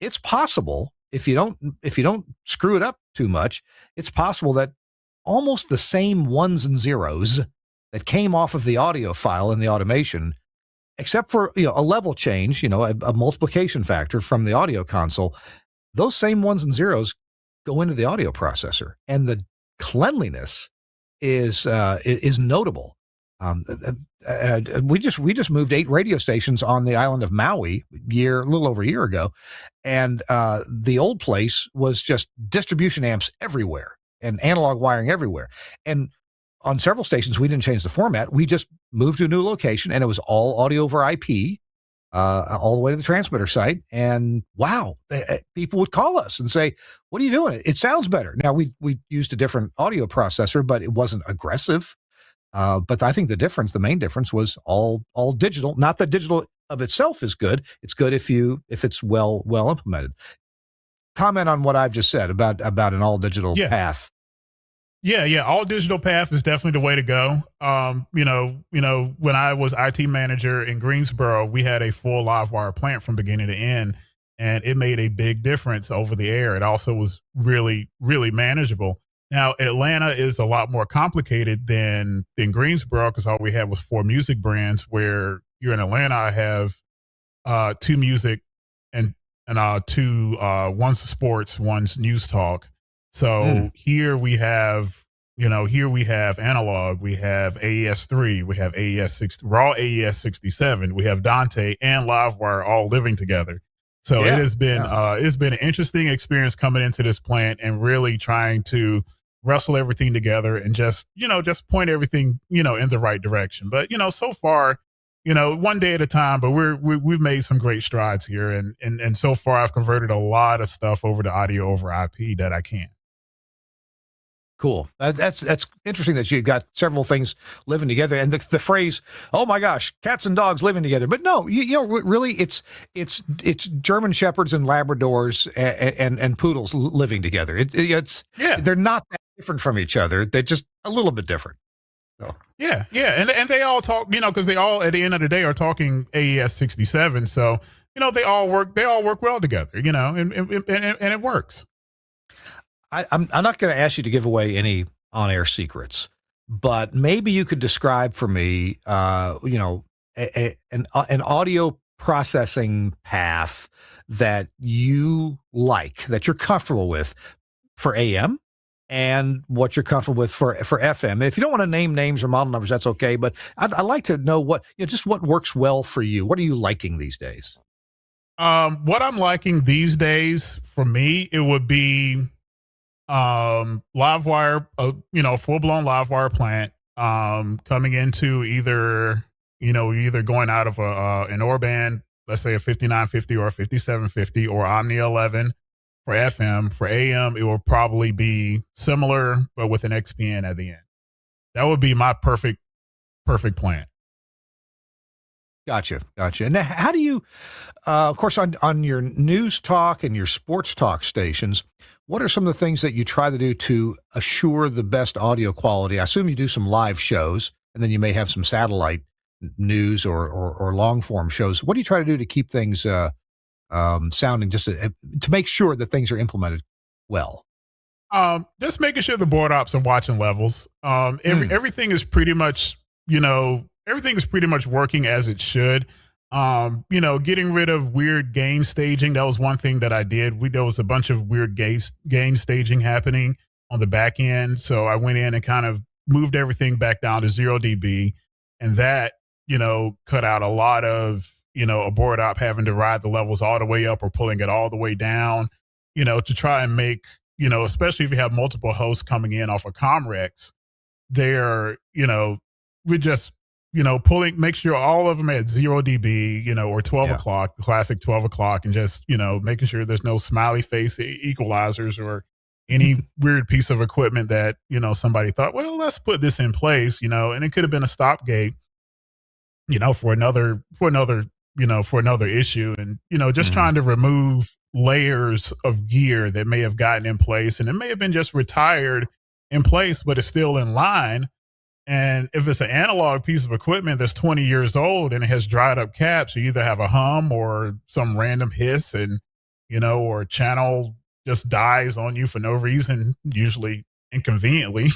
it's possible, if you don't screw it up too much, it's possible that almost the same ones and zeros that came off of the audio file in the automation, except for a level change, a multiplication factor from the audio console, those same ones and zeros go into the audio processor, and the cleanliness is notable. We just moved 8 radio stations on the island of Maui a little over a year ago, and the old place was just distribution amps everywhere and analog wiring everywhere. And on several stations, we didn't change the format. We just moved to a new location, and it was all audio over IP, all the way to the transmitter site. And wow, people would call us and say, "What are you doing? It sounds better." Now we used a different audio processor, but it wasn't aggressive. But I think the main difference was all digital. Not that digital of itself is good. It's good if it's well implemented. Comment on what I've just said about an all digital path. Yeah. All digital path is definitely the way to go. When I was IT manager in Greensboro, we had a full live wire plant from beginning to end, and it made a big difference over the air. It also was really, really manageable. Now, Atlanta is a lot more complicated than Greensboro, because all we had was 4 music brands, where you're in Atlanta, I have 2 music and 2, one's sports, one's news talk. So here we have analog, we have AES-3, we have AES-6, raw AES-67, we have Dante and Livewire all living together. So Yeah, it's been an interesting experience coming into this plant and really trying to wrestle everything together and just point everything, in the right direction. But, so far, one day at a time, but we've made some great strides here. And so far I've converted a lot of stuff over to audio over IP that I can. Cool. That's interesting that you've got several things living together, and the phrase "oh my gosh, cats and dogs living together." But no, really, it's German shepherds and Labradors and poodles living together. It's Yeah. they're not that different from each other. They're just a little bit different. So. Yeah, and they all talk, because they all at the end of the day are talking AES 67. So they all work well together, and it works. I'm not going to ask you to give away any on-air secrets, but maybe you could describe for me, an audio processing path that you like, that you're comfortable with for AM, and what you're comfortable with for FM. If you don't want to name names or model numbers, that's okay. But I'd like to know just what works well for you. What are you liking these days? What I'm liking these days for me, it would be live wire, full blown live wire plant, coming into either going out of an Orban, let's say a 5950 or a 5750 or Omni 11 for FM. For AM, it will probably be similar, but with an XPN at the end. That would be my perfect plant. Gotcha. And how do you, of course, on your news talk and your sports talk stations, what are some of the things that you try to do to assure the best audio quality? I assume you do some live shows, and then you may have some satellite news or long form shows. What do you try to do to keep things sounding, just to make sure that things are implemented well? Just making sure the board ops are watching levels. Everything is pretty much, working as it should. Getting rid of weird gain staging. That was one thing that I did. There was a bunch of weird gain staging happening on the back end. So I went in and kind of moved everything back down to 0 dB. And that, cut out a lot of, a board op having to ride the levels all the way up or pulling it all the way down, to try and make, especially if you have multiple hosts coming in off of Comrex, they're, we're just, make sure all of them at 0 dB, or 12 o'clock, the classic 12 o'clock, and just, making sure there's no smiley face equalizers or any weird piece of equipment that, somebody thought, well, let's put this in place, and it could have been a stopgate, for another issue. And, just trying to remove layers of gear that may have gotten in place, and it may have been just retired in place, but it's still in line. And if it's an analog piece of equipment that's 20 years old and it has dried up caps, you either have a hum or some random hiss, and, or a channel just dies on you for no reason, usually inconveniently.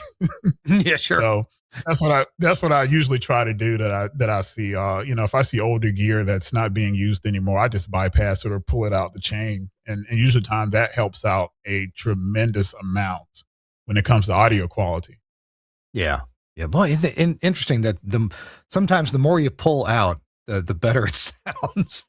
Yeah, sure. So that's what I usually try to do that I see, if I see older gear that's not being used anymore, I just bypass it or pull it out the chain. And usually time that helps out a tremendous amount when it comes to audio quality. Yeah. Yeah, boy, it's interesting that sometimes the more you pull out, the better it sounds.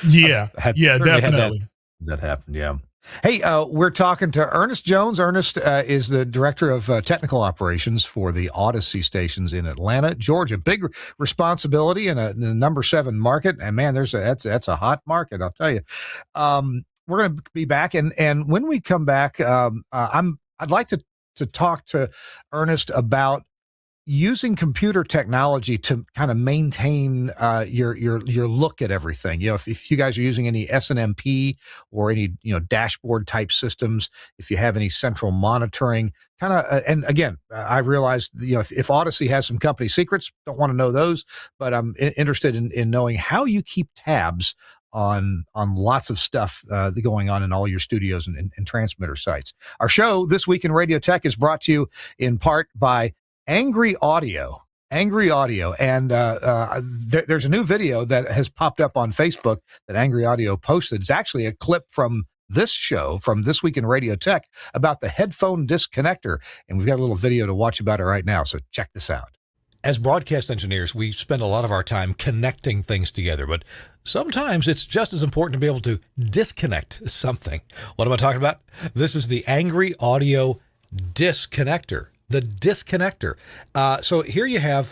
Yeah, definitely. That happened, yeah. Hey, we're talking to Ernest Jones. Ernest is the director of technical operations for the Odyssey stations in Atlanta, Georgia. Big responsibility in a number 7 market, and man, that's a hot market, I'll tell you. We're going to be back, and when we come back, I'd like to talk to Ernest about using computer technology to kind of maintain your look at everything. If you guys are using any SNMP or any dashboard type systems, if you have any central monitoring, kind of. And again, I realize if Odyssey has some company secrets, don't want to know those, but I'm interested in knowing how you keep tabs on lots of stuff going on in all your studios and transmitter sites. Our show This Week in Radio Tech is brought to you in part by Angry Audio. And there's a new video that has popped up on Facebook that Angry Audio posted. It's actually a clip from this show, from This Week in Radio Tech, about the headphone disconnector. And we've got a little video to watch about it right now. So check this out. As broadcast engineers, we spend a lot of our time connecting things together, but sometimes it's just as important to be able to disconnect something. What am I talking about? This is the Angry Audio Disconnector. The disconnector. So here you have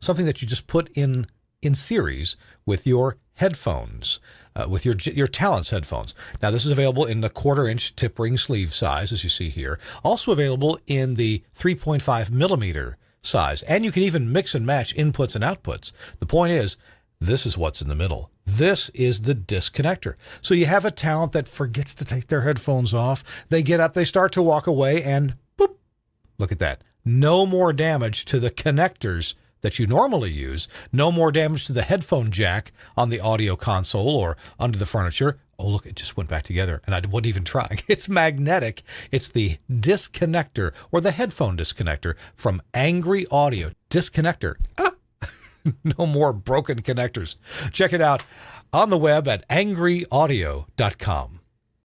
something that you just put in series with your headphones, with your Talents headphones. Now, this is available in the 1/4-inch tip ring sleeve size, as you see here. Also available in the 3.5 millimeter size. And you can even mix and match inputs and outputs. The point is, this is what's in the middle. This is the disconnector. So you have a talent that forgets to take their headphones off. They get up, they start to walk away, and boop, look at that. No more damage to the connectors that you normally use. No more damage to the headphone jack on the audio console or under the furniture. Oh, look, it just went back together, and I wasn't even trying. It's magnetic. It's the disconnector, or the headphone disconnector from Angry Audio. Disconnector. No more broken connectors. Check it out on the web at angryaudio.com.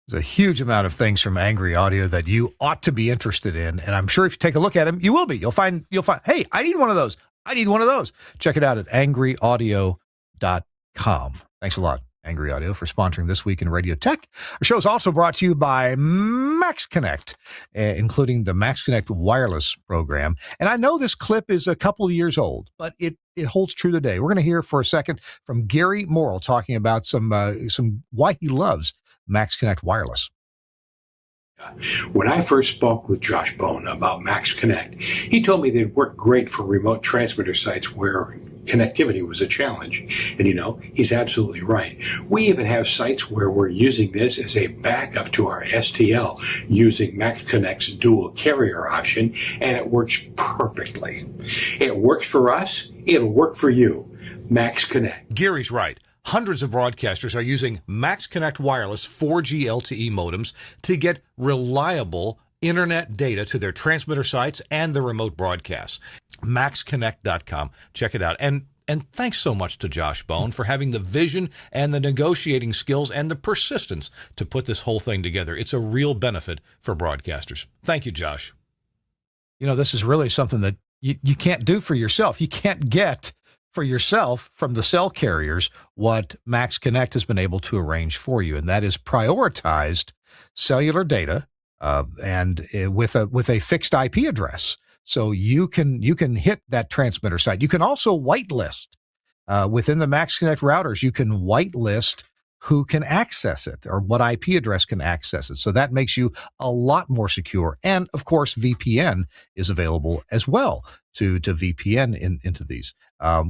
There's a huge amount of things from Angry Audio that you ought to be interested in, and I'm sure if you take a look at them, you will be. You'll find, hey, I need one of those. I need one of those. Check it out at angryaudio.com. Thanks a lot, Angry Audio, for sponsoring This Week in Radio Tech. Our show is also brought to you by Max Connect, including the Max Connect wireless program. And I know this clip is a couple of years old, but it holds true today. We're going to hear for a second from Gary Morrill talking about some why he loves Max Connect wireless. When I first spoke with Josh Bone about Max Connect, he told me that it worked great for remote transmitter sites where connectivity was a challenge. And he's absolutely right. We even have sites where we're using this as a backup to our STL using Max Connect's dual carrier option, and it works perfectly. It works for us. It'll work for you. Max Connect. Gary's right. Hundreds of broadcasters are using Max Connect wireless 4G LTE modems to get reliable internet data to their transmitter sites and the remote broadcasts. MaxConnect.com. Check it out. And thanks so much to Josh Bone for having the vision and the negotiating skills and the persistence to put this whole thing together. It's a real benefit for broadcasters. Thank you, Josh. This is really something that you can't do for yourself. You can't get for yourself from the cell carriers what Max Connect has been able to arrange for you, and that is prioritized cellular data and with a fixed IP address. So you can hit that transmitter site. You can also whitelist within the Max Connect routers. You can whitelist who can access it or what IP address can access it. So that makes you a lot more secure. And of course, VPN is available as well to VPN into these.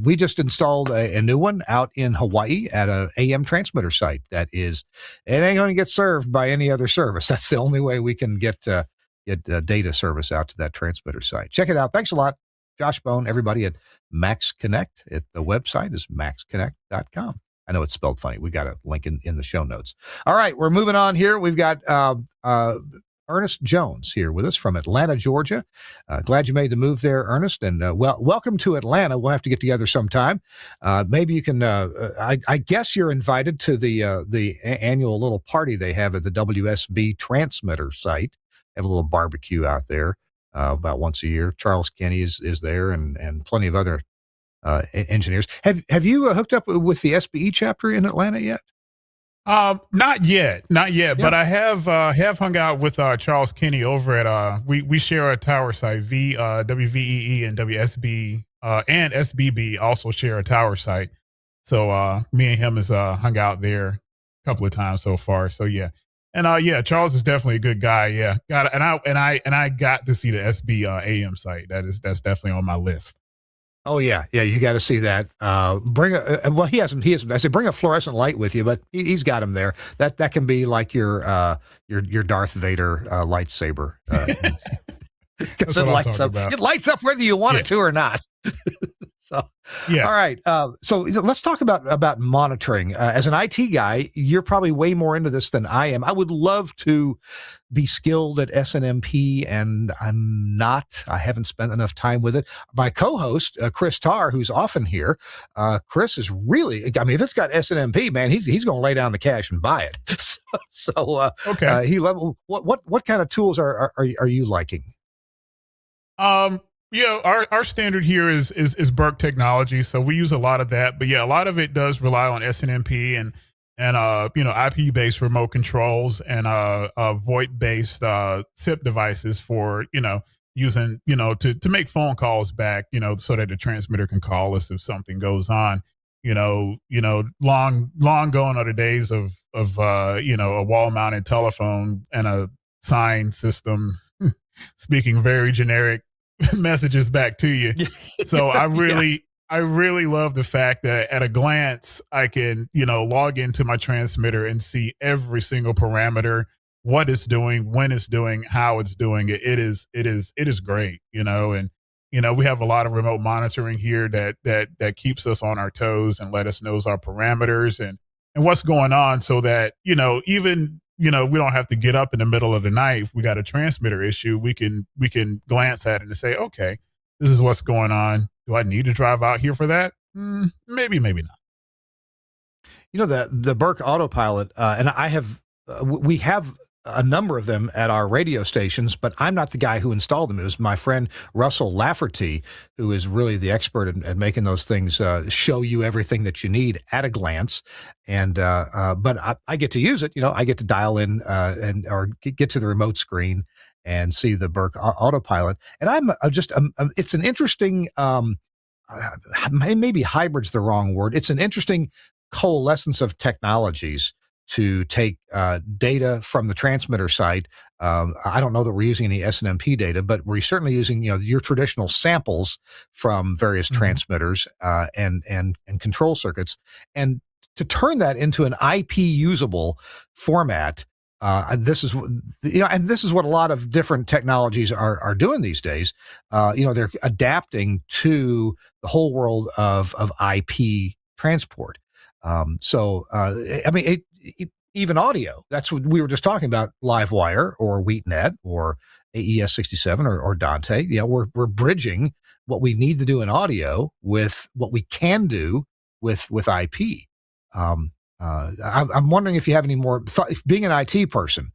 We just installed a new one out in Hawaii at a AM transmitter site it ain't going to get served by any other service. That's the only way we can get data service out to that transmitter site. Check it out. Thanks a lot, Josh Bone, everybody at Max Connect. The website is maxconnect.com. I know it's spelled funny. We got a link in the show notes. All right, we're moving on here. We've got Ernest Jones here with us from Atlanta, Georgia. Glad you made the move there, Ernest, and welcome to Atlanta. We'll have to get together sometime. Maybe you can. I guess you're invited to the annual little party they have at the WSB transmitter site. They have a little barbecue out there about once a year. Charles Kenny is there, and plenty of other engineers. Have you hooked up with the SBE chapter in Atlanta yet? Not yet, Yeah. but I have hung out with Charles Kenny over at we share a tower site. WVEE and WSB and SBB also share a tower site. So me and him has hung out there a couple of times so far. So yeah. And Charles is definitely a good guy. Yeah. I got to see the SB AM site. That's definitely on my list. Oh yeah, you got to see that. He hasn't. I said bring a fluorescent light with you, but he's got him there. That can be like your Darth Vader lightsaber. Because it lights up. It lights up whether you want it to or not. So, yeah. All right. So let's talk about monitoring. As an IT guy, you're probably way more into this than I am. I would love to be skilled at SNMP, and I'm not. I haven't spent enough time with it. My co-host, Chris Tarr, who's often here, Chris is really. I mean, if it's got SNMP, man, he's going to lay down the cash and buy it. Okay. What kind of tools are you liking? Yeah, our standard here is Burke technology, so we use a lot of that. But yeah, a lot of it does rely on SNMP and IP based remote controls and VoIP based SIP devices for using to make phone calls back, so that the transmitter can call us if something goes on. Long gone are the days of a wall mounted telephone and a sign system speaking very generic messages back to you. So Yeah. I really love the fact that at a glance I can, log into my transmitter and see every single parameter, what it's doing, when it's doing, how it's doing it. It is great, and we have a lot of remote monitoring here that keeps us on our toes and let us knows our parameters and what's going on, so that even we don't have to get up in the middle of the night. If we got a transmitter issue, we can glance at it and say, okay, this is what's going on. Do I need to drive out here for that? Maybe, maybe not. The Burke Autopilot, and I have we have a number of them at our radio stations, but I'm not the guy who installed them. It was my friend Russell Lafferty, who is really the expert at making those things show you everything that you need at a glance. And but I get to use it. I get to dial in or get to the remote screen and see the Burke Autopilot. And it's an interesting. Maybe hybrid's the wrong word. It's an interesting coalescence of technologies to take data from the transmitter site. I don't know that we're using any SNMP data, but we're certainly using your traditional samples from various transmitters and control circuits, and to turn that into an IP usable format. This is and this is what a lot of different technologies are doing these days. They're adapting to the whole world of IP transport. Even audio. That's what we were just talking about. LiveWire or WheatNet or AES67 or Dante. We're bridging what we need to do in audio with what we can do with IP. I'm wondering if you have any more being an IT person,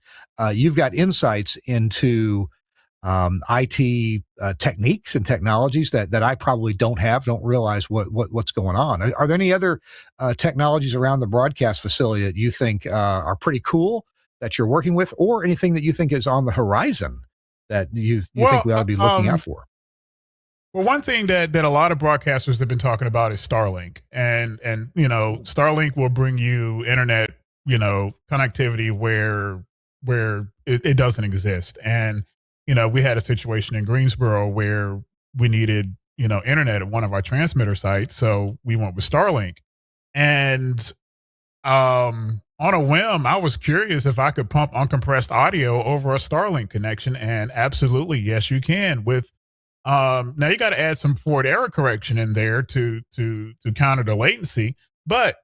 you've got insights into IT techniques and technologies that I probably don't realize what's going on. Are there any other technologies around the broadcast facility that you think are pretty cool that you're working with, or anything that you think is on the horizon that you think we ought to be looking out for? Well, one thing that a lot of broadcasters have been talking about is Starlink, and Starlink will bring you internet, connectivity where it doesn't exist. And we had a situation in Greensboro where we needed internet at one of our transmitter sites, so we went with Starlink. And on a whim, I was curious if I could pump uncompressed audio over a Starlink connection, and absolutely, yes, you can. With now you got to add some forward error correction in there to counter the latency, but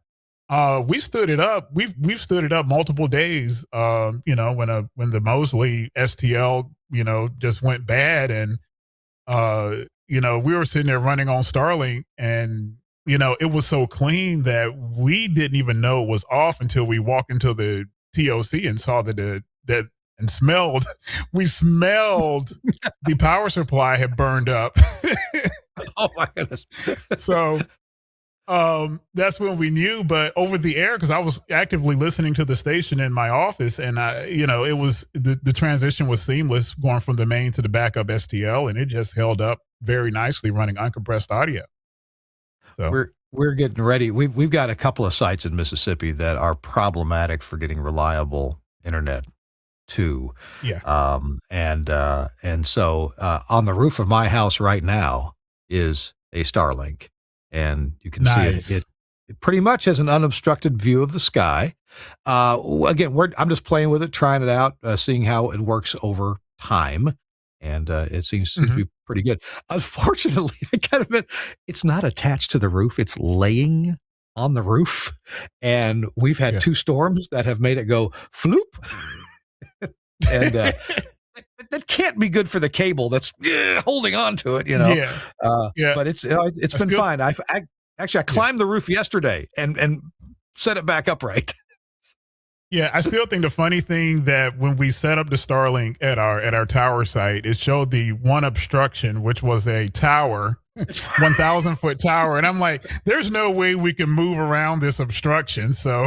we stood it up. We've stood it up multiple days. When the Mosley STL just went bad, and we were sitting there running on Starlink, and it was so clean that we didn't even know it was off until we walked into the TOC and saw that and smelled. We smelled the power supply had burned up. Oh my goodness! So that's when we knew. But over the air, because I was actively listening to the station in my office, and it was the transition was seamless, going from the main to the backup STL, and it just held up very nicely running uncompressed audio. So we're getting ready. We've got a couple of sites in Mississippi that are problematic for getting reliable internet too. Yeah. And so on the roof of my house right now is a Starlink, and you can see it pretty much has an unobstructed view of the sky. Again, I'm just playing with it, trying it out, seeing how it works over time. And it seems to be pretty good. Unfortunately, I gotta admit, it's not attached to the roof. It's laying on the roof. And we've had two storms that have made it go floop. And that can't be good for the cable that's holding on to it, But it's been good. Fine. I climbed the roof yesterday and set it back upright. Yeah, I still think the funny thing that when we set up the Starlink at our tower site, it showed the one obstruction, which was a tower, 1,000-foot tower, and I'm like, there's no way we can move around this obstruction. So,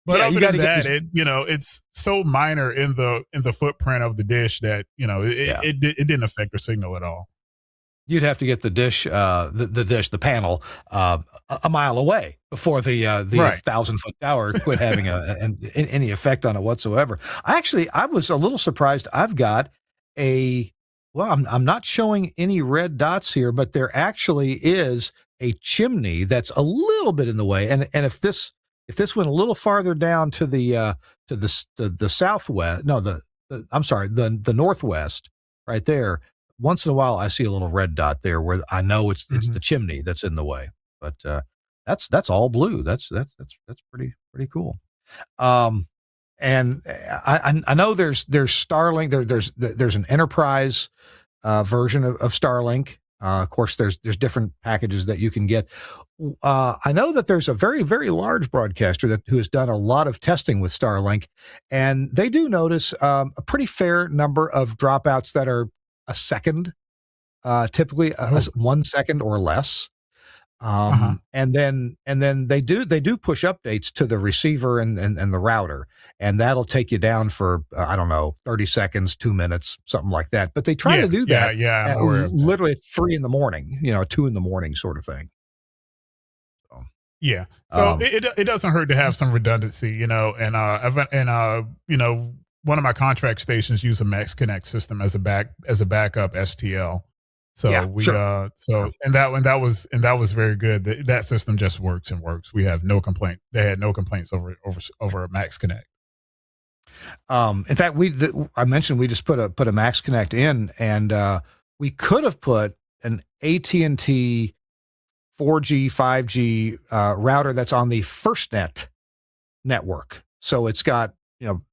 but Yeah, you other got than to get that, this. it's so minor in the footprint of the dish that Yeah. it didn't affect the signal at all. You'd have to get the dish, the panel, a mile away before the Right. 1,000-foot tower quit having any effect on it whatsoever. I was a little surprised. I've got I'm not showing any red dots here, but there actually is a chimney that's a little bit in the way. And if this went a little farther down to the southwest, no, I'm sorry, the northwest, right there. Once in a while, I see a little red dot there where I know it's Mhm. the chimney that's in the way. But that's all blue. That's pretty cool. Um, and I know there's Starlink. There's an enterprise version of Starlink. Of course, there's different packages that you can get. I know that there's a very, very large broadcaster who has done a lot of testing with Starlink, and they do notice a pretty fair number of dropouts that are a second, typically Oh. 1 second or less. Uh-huh. And then they do push updates to the receiver and the router, and that'll take you down for I don't know, 30 seconds, 2 minutes, something like that. But they try Yeah, to do yeah, that yeah. I'm at aware of that. literally at 3 in the morning, 2 in the morning, sort of thing. So, Yeah. So um, it doesn't hurt to have some redundancy, one of my contract stations use a Max Connect system as a backup STL. So yeah, we sure. so and that was very good. That system just works and works. We have no complaint. They had no complaints over a Max Connect. In fact, I mentioned we just put a Max Connect in, and we could have put an AT&T 4G, 5G router that's on the FirstNet network. So it's got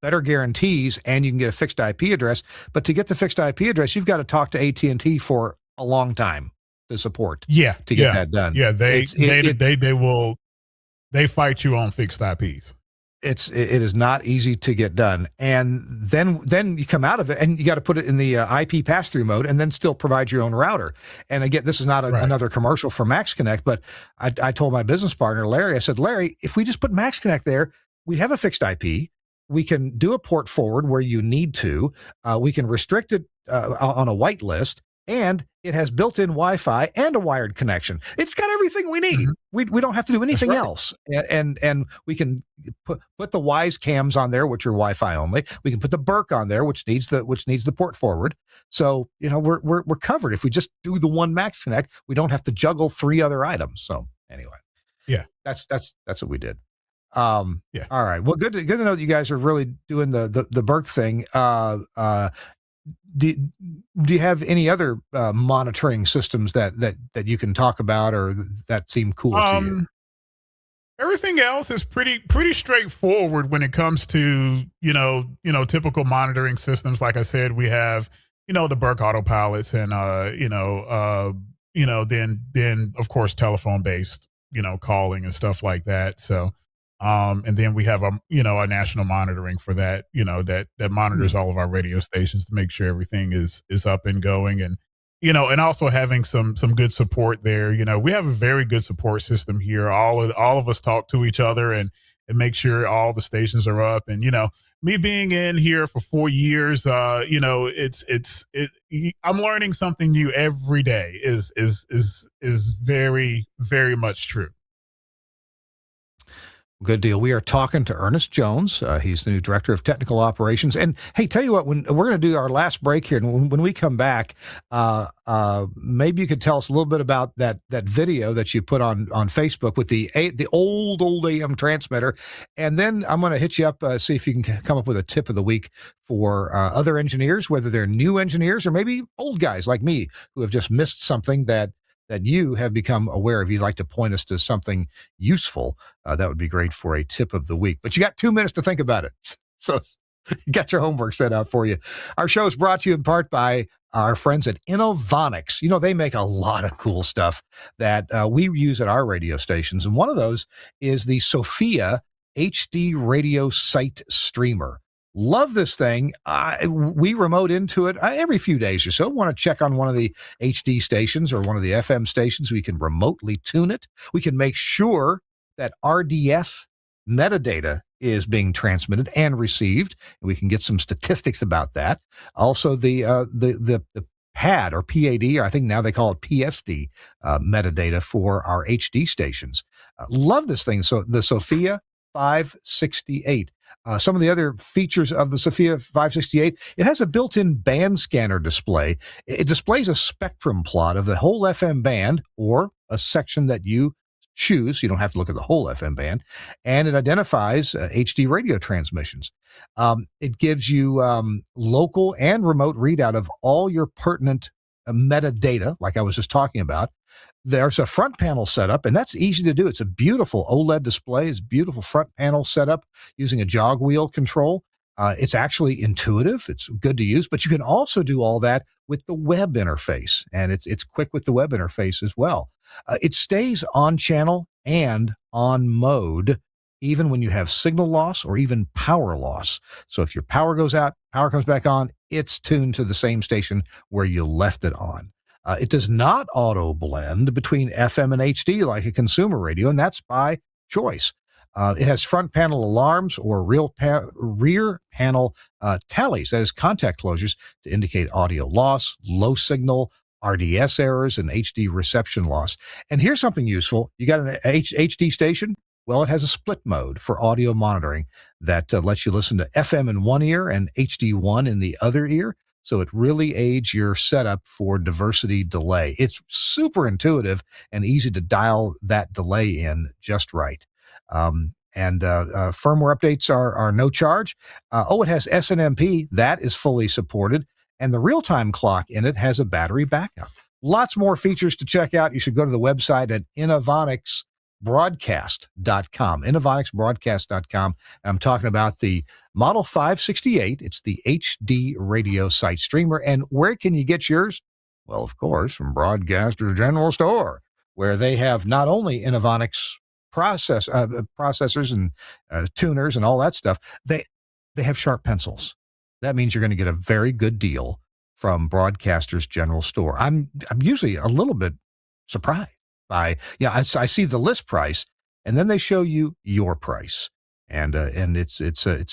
better guarantees, and you can get a fixed IP address. But to get the fixed IP address, you've got to talk to AT&T for a long time to support Yeah, to get yeah, that done. yeah. It's it, They fight you on fixed IPs. it is not easy to get done, and then you come out of it and you got to put it in the IP pass through mode, and then still provide your own router. And again, this is not Right. another commercial for Max Connect, but I told my business partner Larry, I said, Larry, if we just put Max Connect there, we have a fixed IP. We can do a port forward where you need to. We can restrict it on a whitelist, and it has built-in Wi-Fi and a wired connection. It's got everything we need. Mhm. We don't have to do That's anything right. else, and we can put the Wise cams on there, which are Wi-Fi only. We can put the Burk on there, which needs the port forward. So we're covered if we just do the one Max Connect. We don't have to juggle 3 other items. So anyway, Yeah, that's what we did. yeah. All right. Well, good to know that you guys are really doing the Burke thing. Do you have any other monitoring systems that you can talk about, or that seem cool to you? Everything else is pretty straightforward when it comes to typical monitoring systems. Like I said, we have the Burke autopilots, and then of course telephone based calling and stuff like that. So and then we have a national monitoring for that, that monitors all of our radio stations to make sure everything is up and going, and and also having some good support there. We have a very good support system here. All of us talk to each other and make sure all the stations are up. And me being in here for 4 years, I'm learning something new every day. Is very, very much true. Good deal. We are talking to Ernest Jones. He's the new director of technical operations. And hey, tell you what, when we're going to do our last break here, and when we come back, maybe you could tell us a little bit about that video that you put on Facebook with the old AM transmitter, and then I'm going to hit you up, see if you can come up with a tip of the week for other engineers, whether they're new engineers or maybe old guys like me who have just missed something that you have become aware of. You'd like to point us to something useful. That would be great for a tip of the week. But you got 2 minutes to think about it. So you got your homework set out for you. Our show is brought to you in part by our friends at Innovonics. They make a lot of cool stuff that we use at our radio stations. And one of those is the Sophia HD radio site streamer. Love this thing. We remote into it every few days or so. Want to check on one of the HD stations or one of the FM stations. We can remotely tune it. We can make sure that RDS metadata is being transmitted and received. And we can get some statistics about that. Also, the PAD or PAD, or I think now they call it PSD metadata for our HD stations. Love this thing. So the Sophia 568. Some of the other features of the Sophia 568, it has a built-in band scanner display. It displays a spectrum plot of the whole FM band or a section that you choose. You don't have to look at the whole FM band. And it identifies HD radio transmissions. It gives you local and remote readout of all your pertinent metadata, like I was just talking about. There's a front panel setup, and that's easy to do. It's a beautiful OLED display. It's a beautiful front panel setup using a jog wheel control. It's actually intuitive. It's good to use, but you can also do all that with the web interface, and it's quick with the web interface as well. It stays on channel and on mode, even when you have signal loss or even power loss. So if your power goes out, power comes back on, it's tuned to the same station where you left it on. It does not auto blend between FM and HD like a consumer radio, and that's by choice. It has front panel alarms or rear panel tallies, that is contact closures, to indicate audio loss, low signal, RDS errors, and HD reception loss. And here's something useful. You got an HD station? Well, it has a split mode for audio monitoring that lets you listen to FM in one ear and HD1 in the other ear. So it really aids your setup for diversity delay. It's super intuitive and easy to dial that delay in just right. Firmware updates are no charge. It has SNMP. That is fully supported. And the real-time clock in it has a battery backup. Lots more features to check out. You should go to the website at Innovonicsbroadcast.com. Innovonicsbroadcast.com. I'm talking about the Model 568. It's the HD radio site streamer. And where can you get yours? Well, of course, from Broadcaster's General Store, where they have not only Innovonics processors and tuners and all that stuff, they have sharp pencils. That means you're going to get a very good deal from Broadcaster's General Store. I'm usually a little bit surprised by, I see the list price, and then they show you your price, and it's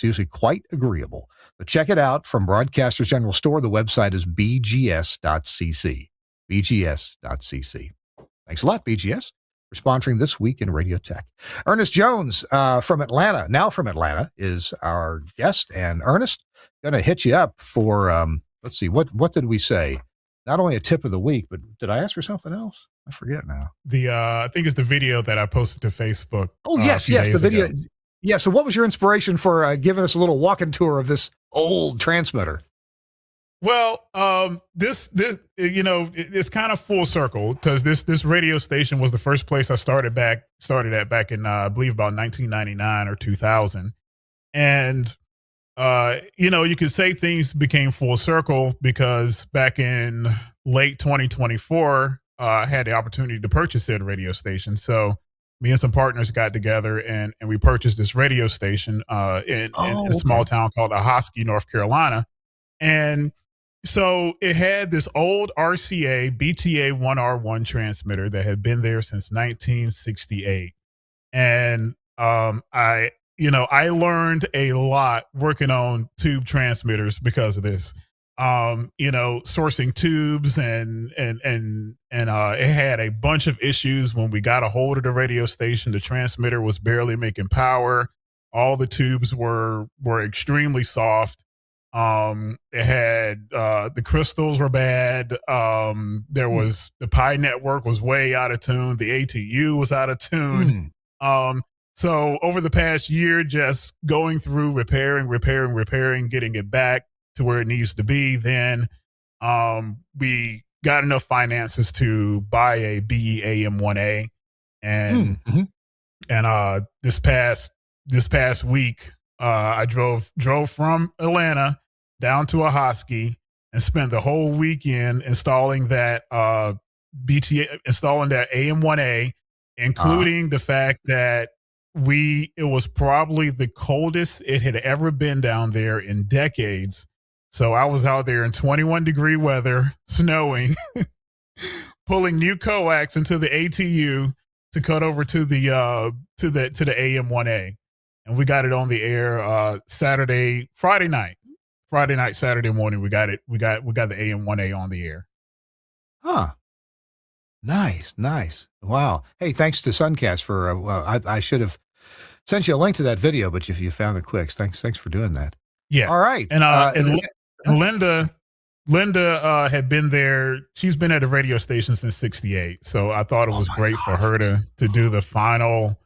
usually quite agreeable. But check it out from Broadcaster's General Store. The website is bgs.cc. bgs.cc. Thanks a lot, BGS, for sponsoring This Week in Radio Tech. Ernest Jones from Atlanta, is our guest. And Ernest, going to hit you up for, let's see, what did we say? Not only a tip of the week, but did I ask for something else? I forget now. I think it's the video that I posted to Facebook. Oh, yes, the video. Ago. Yeah, so what was your inspiration for giving us a little walking tour of this old transmitter? Well, this it's kind of full circle, because this radio station was the first place I started at back in I believe about 1999 or 2000, and you could say things became full circle because back in late 2024, I had the opportunity to purchase said radio station. So me and some partners got together and we purchased this radio station in a small town called Ahoskie, North Carolina, and so it had this old RCA BTA 1R1 transmitter that had been there since 1968. And I learned a lot working on tube transmitters because of this. Sourcing tubes and it had a bunch of issues when we got a hold of the radio station. The transmitter was barely making power. All the tubes were extremely soft. It had the crystals were bad. There was the Pi network was way out of tune. The ATU was out of tune. So over the past year, just going through repairing, getting it back to where it needs to be. Then we got enough finances to buy a BEAM1A, and this past week I drove from Atlanta down to Ahoskie and spent the whole weekend installing that AM1A, including the fact that it was probably the coldest it had ever been down there in decades. So I was out there in 21-degree weather, snowing, pulling new coax into the ATU to cut over to the AM1A, and we got it on the air Friday night, Saturday morning. We got the AM1A on the air. Huh. Nice. Wow. Hey, thanks to Suncast for. I should have sent you a link to that video, but you found it quick. Thanks for doing that. Yeah. All right. And Linda had been there. She's been at a radio station since '68, so I thought it was great for her to do the final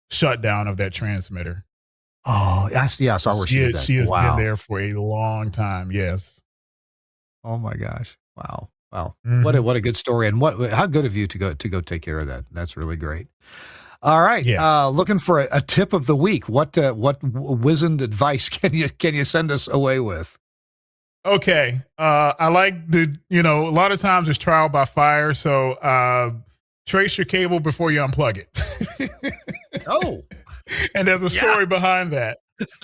shutdown of that transmitter. Oh, I saw where she did that. She has been there for a long time. Yes. Oh my gosh! Wow. Mm-hmm. What a good story, and how good of you to go take care of that. That's really great. All right. Yeah. Looking for a tip of the week. What wizened advice can you send us away with? Okay. I like a lot of times it's trial by fire. So trace your cable before you unplug it. Oh. And there's a story behind that.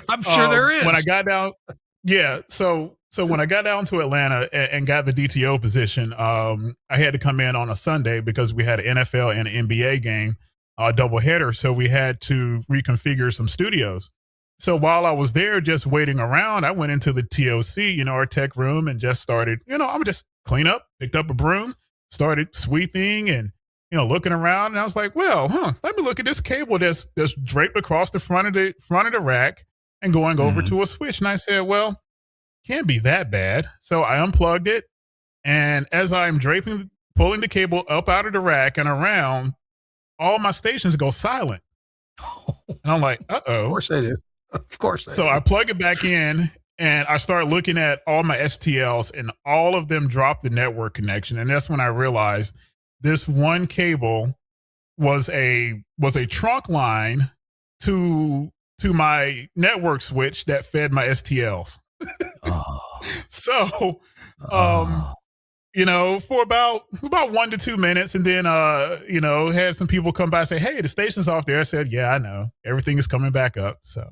I'm sure there is. When I got down, so when I got down to Atlanta and got the DTO position, I had to come in on a Sunday because we had an NFL and an NBA game, doubleheader. So we had to reconfigure some studios. So while I was there just waiting around, I went into the TOC, our tech room, and just started, I'm just clean up, picked up a broom, started sweeping and, looking around. And I was like, well, let me look at this cable that's draped across the front of the rack and going over to a switch. And I said, well, can't be that bad. So I unplugged it. And as I'm pulling the cable up out of the rack and around, all my stations go silent. And I'm like, uh-oh. Of course they do. Of course. So I plug it back in and I start looking at all my STLs and all of them drop the network connection. And that's when I realized this one cable was a trunk line to my network switch that fed my STLs. So, for about 1 to 2 minutes, and then, had some people come by and say, hey, the station's off there. I said, yeah, I know. Everything is coming back up. So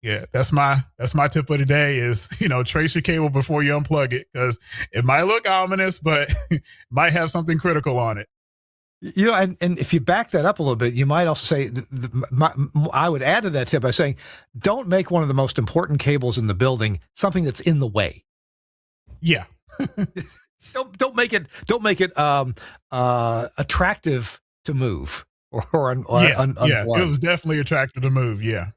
yeah, that's my tip of the day is, trace your cable before you unplug it, because it might look ominous, but it might have something critical on it. And if you back that up a little bit, you might also say, I would add to that tip by saying, don't make one of the most important cables in the building something that's in the way. Yeah. Don't make it attractive to move or unplug. It was definitely attractive to move. Yeah.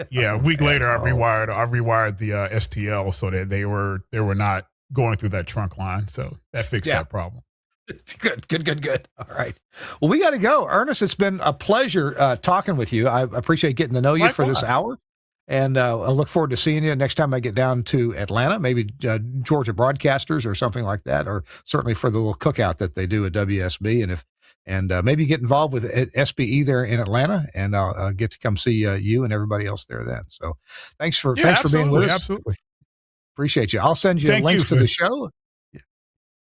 Yeah. A week later, I rewired the STL so that they were not going through that trunk line. So that fixed that problem. Good. All right. Well, we got to go. Ernest, it's been a pleasure talking with you. I appreciate getting to know you for this hour. And I look forward to seeing you next time I get down to Atlanta, maybe Georgia Broadcasters or something like that, or certainly for the little cookout that they do at WSB. And maybe get involved with SBE there in Atlanta, and I'll get to come see you and everybody else there then. So thanks for being with us. Absolutely. Appreciate you. I'll send you links to the show.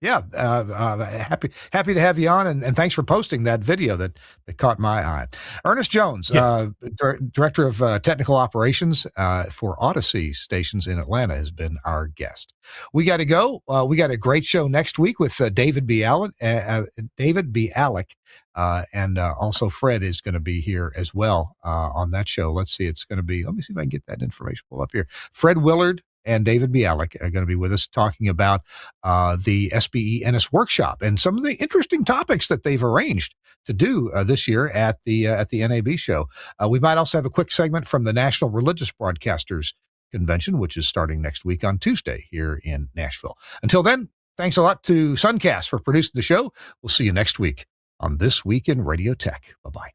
Yeah, happy to have you on, and thanks for posting that video that caught my eye. Ernest Jones, yes. Director of Technical Operations for Odyssey Stations in Atlanta, has been our guest. We got to go. We got a great show next week with David B. Alec, and also Fred is going to be here as well on that show. Let's see, it's going to be. Let me see if I can get that information pulled up here. Fred Willard and David Bialik are going to be with us talking about the SBE NS workshop and some of the interesting topics that they've arranged to do this year at the NAB show. We might also have a quick segment from the National Religious Broadcasters Convention, which is starting next week on Tuesday here in Nashville. Until then, thanks a lot to Suncast for producing the show. We'll see you next week on This Week in Radio Tech. Bye-bye.